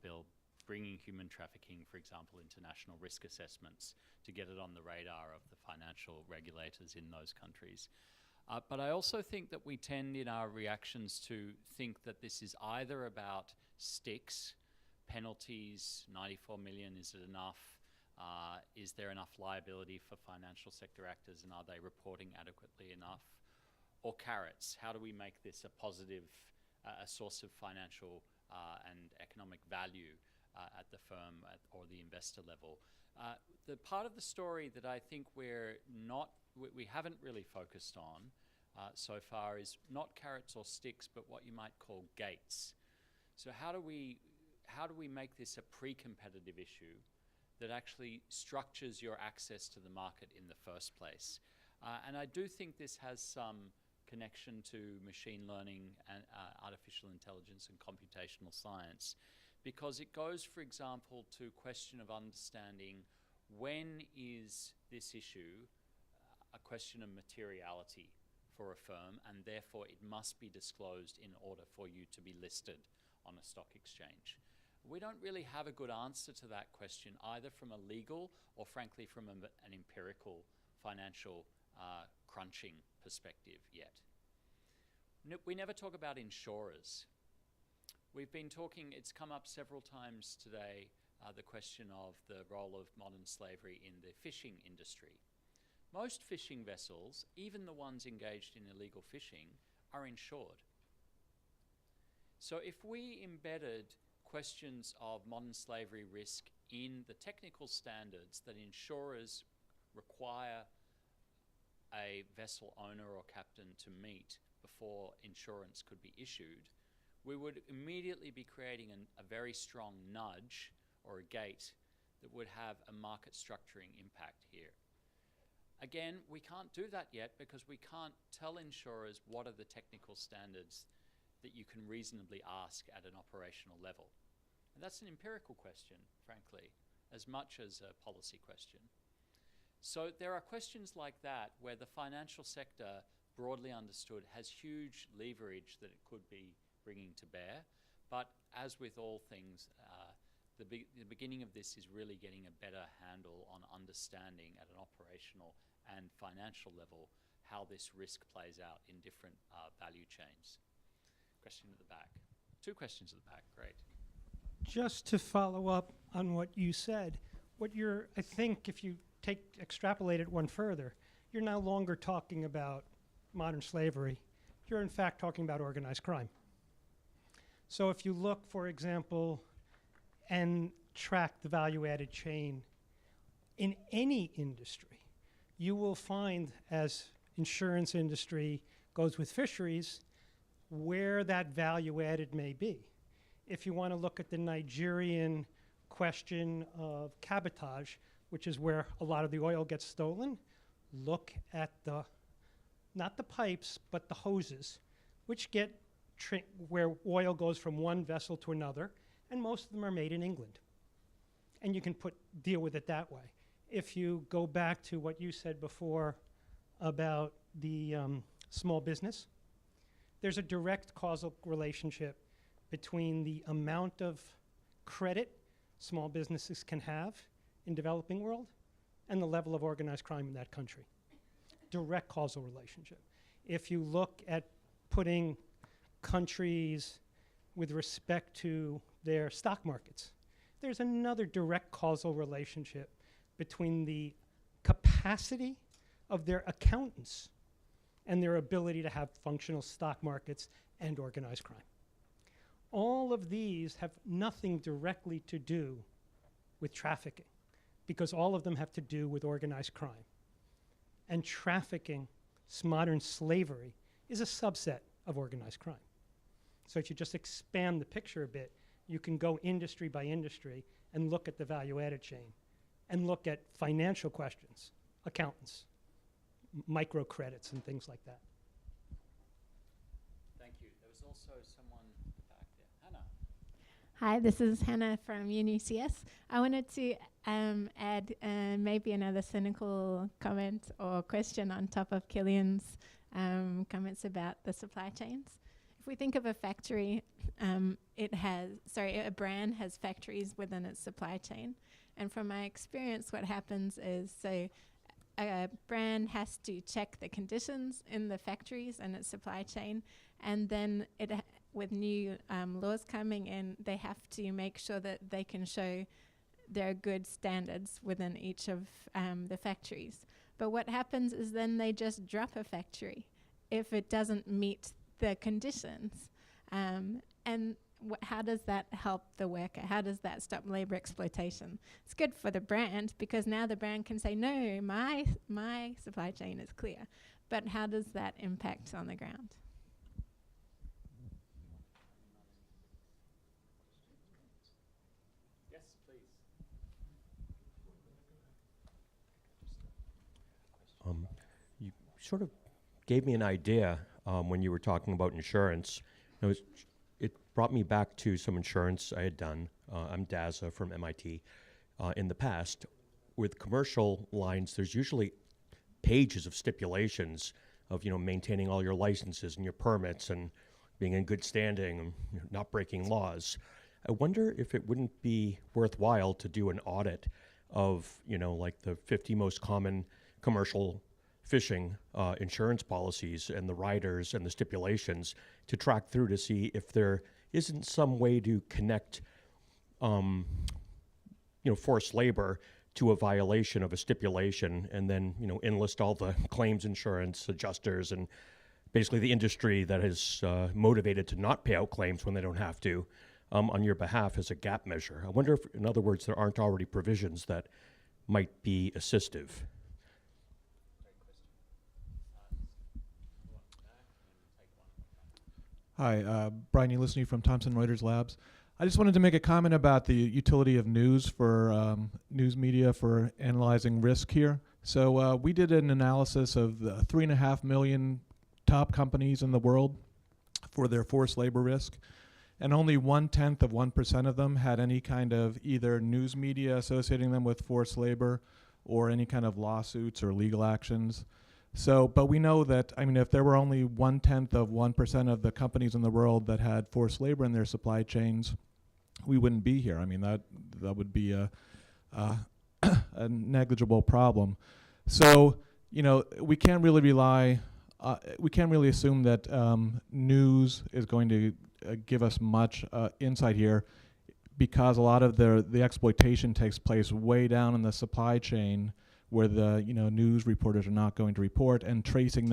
[SPEAKER 1] Bill bringing human trafficking, for example, into national risk assessments to get it on the radar of the financial regulators in those countries. But I also think that we tend in our reactions to think that this is either about sticks penalties, 94 million, is it enough? Is there enough liability for financial sector actors, and are they reporting adequately enough? Or carrots, how do we make this a positive, a source of financial and economic value at the firm or the investor level? The part of the story that I think we haven't really focused on so far is not carrots or sticks, but what you might call gates. So how do we make this a pre-competitive issue that actually structures your access to the market in the first place? And I do think this has some connection to machine learning and artificial intelligence and computational science, because it goes, for example, to question of understanding when is this issue a question of materiality for a firm, and therefore it must be disclosed in order for you to be listed on a stock exchange. We don't really have a good answer to that question, either from a legal or frankly from an empirical financial crunching perspective yet. We never talk about insurers. We've been talking, it's come up several times today, the question of the role of modern slavery in the fishing industry. Most fishing vessels, even the ones engaged in illegal fishing, are insured. So if we embedded questions of modern slavery risk in the technical standards that insurers require a vessel owner or captain to meet before insurance could be issued, we would immediately be creating a very strong nudge or a gate that would have a market structuring impact here. Again, we can't do that yet because we can't tell insurers what are the technical standards that you can reasonably ask at an operational level. And that's an empirical question, frankly, as much as a policy question. So there are questions like that where the financial sector, broadly understood, has huge leverage that it could be bringing to bear. But as with all things, the beginning of this is really getting a better handle on understanding at an operational and financial level how this risk plays out in different value chains. Question at the back. Two questions at the back, great.
[SPEAKER 3] Just to follow up on what you said, I think if you extrapolate it one further, you're no longer talking about modern slavery. You're in fact talking about organized crime. So if you look, for example, and track the value-added chain in any industry, you will find, as insurance industry goes with fisheries, where that value added may be. If you want to look at the Nigerian question of cabotage, which is where a lot of the oil gets stolen, look at not the pipes, but the hoses, which get where oil goes from one vessel to another, and most of them are made in England. And you can deal with it that way. If you go back to what you said before about the small business, there's a direct causal relationship between the amount of credit small businesses can have in developing world and the level of organized crime in that country. Direct causal relationship. If you look at putting countries with respect to their stock markets, there's another direct causal relationship between the capacity of their accountants and their ability to have functional stock markets and organized crime. All of these have nothing directly to do with trafficking, because all of them have to do with organized crime. And trafficking, modern slavery, is a subset of organized crime. So if you just expand the picture a bit, you can go industry by industry and look at the value-added chain and look at financial questions, accountants, microcredits, and things like that.
[SPEAKER 1] Thank you. There was also someone back there. Hannah.
[SPEAKER 10] Hi, this is Hannah from UniCS. I wanted to add maybe another cynical comment or question on top of Kilian's comments about the supply chains. If we think of a factory, a brand has factories within its supply chain. And from my experience, what happens is, so a brand has to check the conditions in the factories and its supply chain, and then with new laws coming in, they have to make sure that they can show there are good standards within each of the factories. But what happens is then they just drop a factory if it doesn't meet the conditions. And how does that help the worker? How does that stop labor exploitation? It's good for the brand because now the brand can say, no, my supply chain is clear. But how does that impact on the ground?
[SPEAKER 1] Yes, please.
[SPEAKER 11] You sort of gave me an idea when you were talking about insurance. It brought me back to some insurance I had done. I'm Daza from MIT. In the past, with commercial lines, there's usually pages of stipulations of maintaining all your licenses and your permits and being in good standing and not breaking laws. I wonder if it wouldn't be worthwhile to do an audit of like the 50 most common commercial fishing insurance policies and the riders and the stipulations to track through to see if there isn't some way to connect forced labor to a violation of a stipulation, and then enlist all the claims insurance adjusters and basically the industry that is motivated to not pay out claims when they don't have to on your behalf as a gap measure. I wonder if, in other words, there aren't already provisions that might be assistive.
[SPEAKER 12] Hi, Brian Ulysny from Thomson Reuters Labs. I just wanted to make a comment about the utility of news for news media for analyzing risk here. So we did an analysis of the 3.5 million top companies in the world for their forced labor risk, and only 0.1% of them had any kind of either news media associating them with forced labor or any kind of lawsuits or legal actions. So, but we know that, if there were only 0.1% of the companies in the world that had forced labor in their supply chains, we wouldn't be here. That would be a negligible problem. So, we can't really rely, we can't really assume that news is going to give us much insight here, because a lot of the exploitation takes place way down in the supply chain, where the news reporters are not going to report, and tracing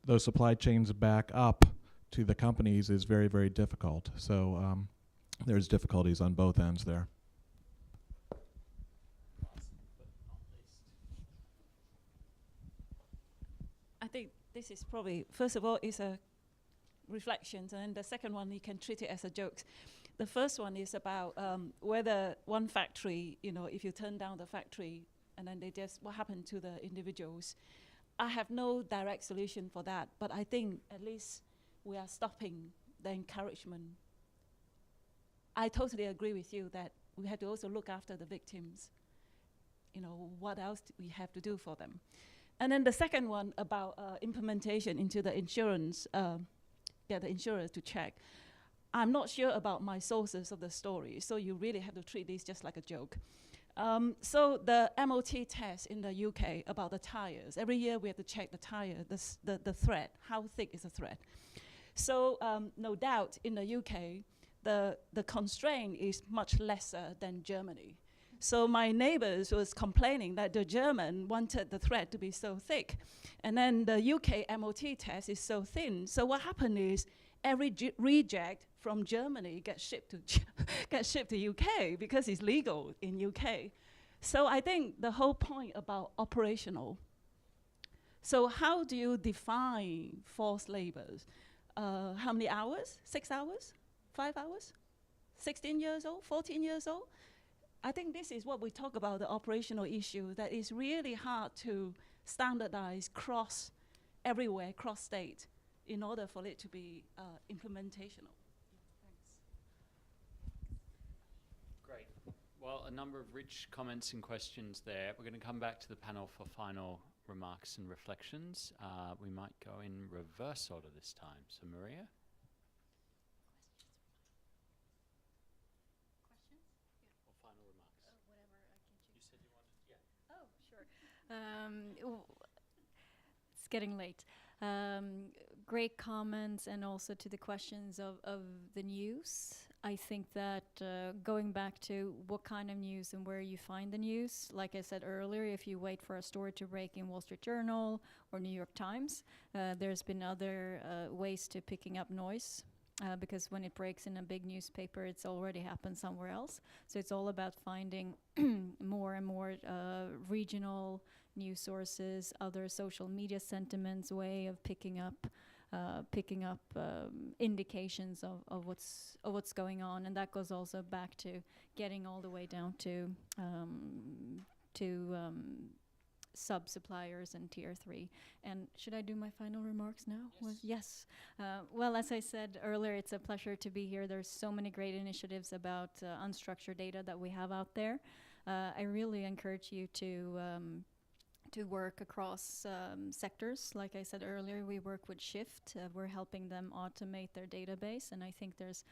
[SPEAKER 12] those supply chains back up to the companies is very, very difficult. So there's difficulties on both ends there.
[SPEAKER 5] I think this is probably, first of all, is a reflection, and the second one, you can treat it as a joke. The first one is about whether one factory, if you turn down the factory, and then what happened to the individuals. I have no direct solution for that, but I think at least we are stopping the encouragement. I totally agree with you that we have to also look after the victims. What else we have to do for them? And then the second one about implementation into the insurance, get the insurers to check. I'm not sure about my sources of the story, so you really have to treat this just like a joke. So the MOT test in the UK about the tires, every year we have to check the tire, the thread, how thick is the thread. So no doubt in the UK, the constraint is much lesser than Germany. So my neighbors was complaining that the German wanted the thread to be so thick. And then the UK MOT test is so thin. So what happened is every reject from Germany gets shipped to UK because it's legal in UK. So I think the whole point about operational. So how do you define forced labors? How many hours? 6 hours? 5 hours? 16 years old? 14 years old? I think this is what we talk about, the operational issue, that is really hard to standardize everywhere, cross state, in order for it to be implementational.
[SPEAKER 1] Great. Well, a number of rich comments and questions there. We're going to come back to the panel for final remarks and reflections. We might go in reverse order this time. So, Maria?
[SPEAKER 2] Questions? Yeah.
[SPEAKER 1] Or final remarks?
[SPEAKER 2] Whatever I can choose.
[SPEAKER 1] You said you wanted, yeah.
[SPEAKER 4] Oh, sure. It's getting late. great comments, and also to the questions of the news. I think that going back to what kind of news and where you find the news, like I said earlier, if you wait for a story to break in Wall Street Journal or New York Times, there's been other ways to picking up noise. Because when it breaks in a big newspaper, it's already happened somewhere else. So it's all about finding more and more regional news sources, other social media sentiments, way of picking up indications of what's going on, and that goes also back to getting all the way down to sub-suppliers and tier 3. And should I do my final remarks now? Yes. Well, as I said earlier, it's a pleasure to be here. There's so many great initiatives about unstructured data that we have out there. I really encourage you to work across sectors. Like I said earlier, we work with Shift. We're helping them automate their database, and I think there's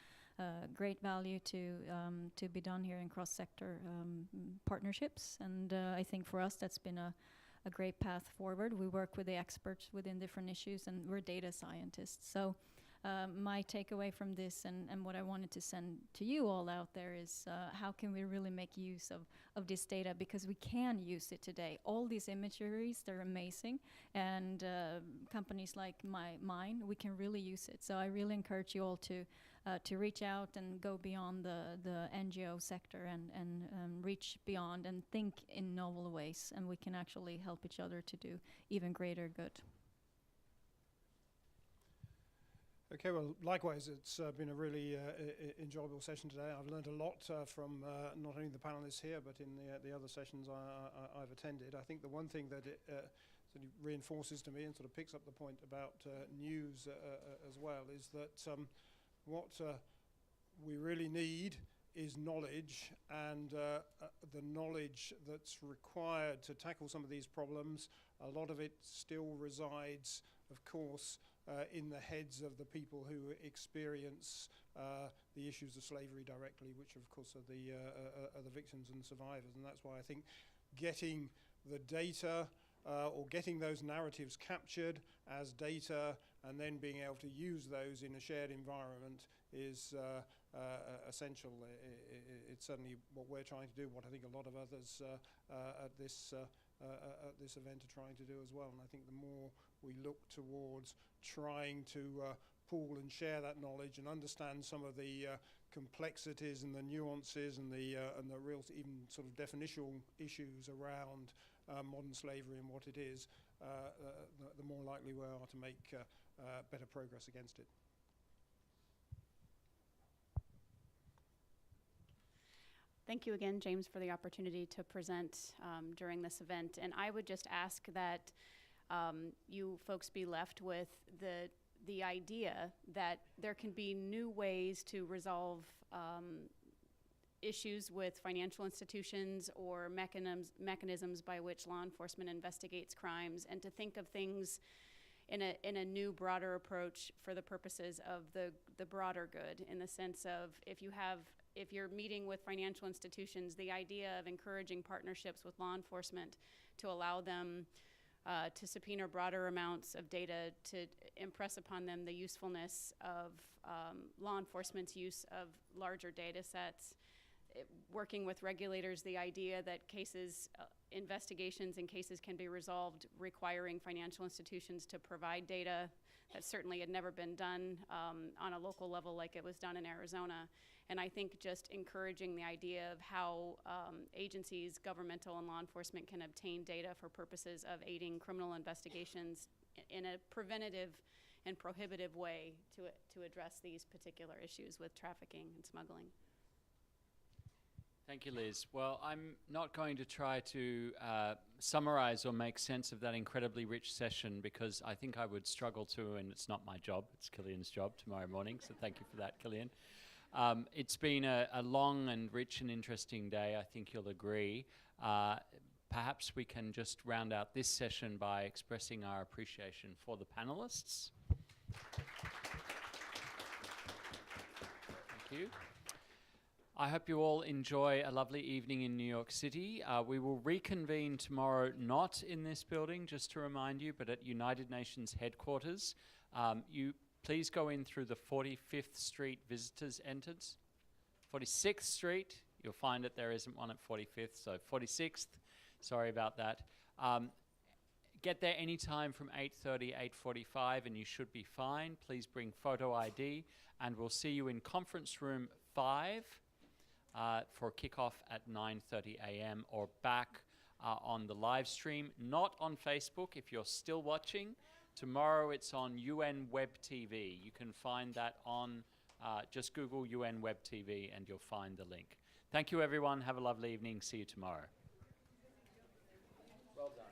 [SPEAKER 4] great value to be done here in cross-sector partnerships. And I think for us, that's been a great path forward. We work with the experts within different issues, and we're data scientists. So my takeaway from this and what I wanted to send to you all out there is how can we really make use of this data, because we can use it today. All these imageries, they're amazing, and companies like mine, we can really use it. So I really encourage you all to reach out and go beyond the NGO sector and reach beyond and think in novel ways, and we can actually help each other to do even greater good.
[SPEAKER 3] Okay, well, likewise, it's been a really enjoyable session today. I've learned a lot from not only the panelists here, but in the other sessions I've attended. I think the one thing that it sort of reinforces to me and sort of picks up the point about news as well is that what we really need is knowledge, and the knowledge that's required to tackle some of these problems, a lot of it still resides, of course, in the heads of the people who experience the issues of slavery directly, which of course are the victims and survivors. And that's why I think getting the data or getting those narratives captured as data and then being able to use those in a shared environment is essential. It's certainly what we're trying to do, what I think a lot of others at this event are trying to do as well. And I think the more we look towards trying to pool and share that knowledge and understand some of the complexities and the nuances and the real even sort of definitional issues around modern slavery and what it is, the more likely we are to make better progress against it.
[SPEAKER 2] Thank you again, James, for the opportunity to present during this event. And I would just ask that you folks be left with the idea that there can be new ways to resolve issues with financial institutions or mechanisms by which law enforcement investigates crimes, and to think of things in a new, broader approach for the purposes of the broader good, in the sense of if you're meeting with financial institutions, the idea of encouraging partnerships with law enforcement to allow them to subpoena broader amounts of data, to impress upon them the usefulness of law enforcement's use of larger data sets, working with regulators, the idea that investigations and cases can be resolved requiring financial institutions to provide data. That certainly had never been done on a local level like it was done in Arizona. And I think just encouraging the idea of how agencies, governmental and law enforcement, can obtain data for purposes of aiding criminal investigations in a preventative and prohibitive way to address these particular issues with trafficking and smuggling.
[SPEAKER 1] Thank you, Liz. Well, I'm not going to try to summarize or make sense of that incredibly rich session, because I think I would struggle to, and it's not my job, it's Kilian's job tomorrow morning, so thank you for that, Kilian. It's been a long and rich and interesting day, I think you'll agree. Perhaps we can just round out this session by expressing our appreciation for the panelists. Thank you. I hope you all enjoy a lovely evening in New York City. We will reconvene tomorrow, not in this building, just to remind you, but at United Nations headquarters You please go in through the 45th Street visitors entrance. 46th Street, you'll find that there isn't one at 45th, so 46th, sorry about that. Get there anytime from 8:30, 8:45, and you should be fine. Please bring photo ID, and we'll see you in conference room 5 for kickoff at 9:30 a.m. or back on the live stream, not on Facebook if you're still watching. Tomorrow it's on UN Web TV. You can find that on, just Google UN Web TV and you'll find the link. Thank you everyone, have a lovely evening, see you tomorrow. Well done.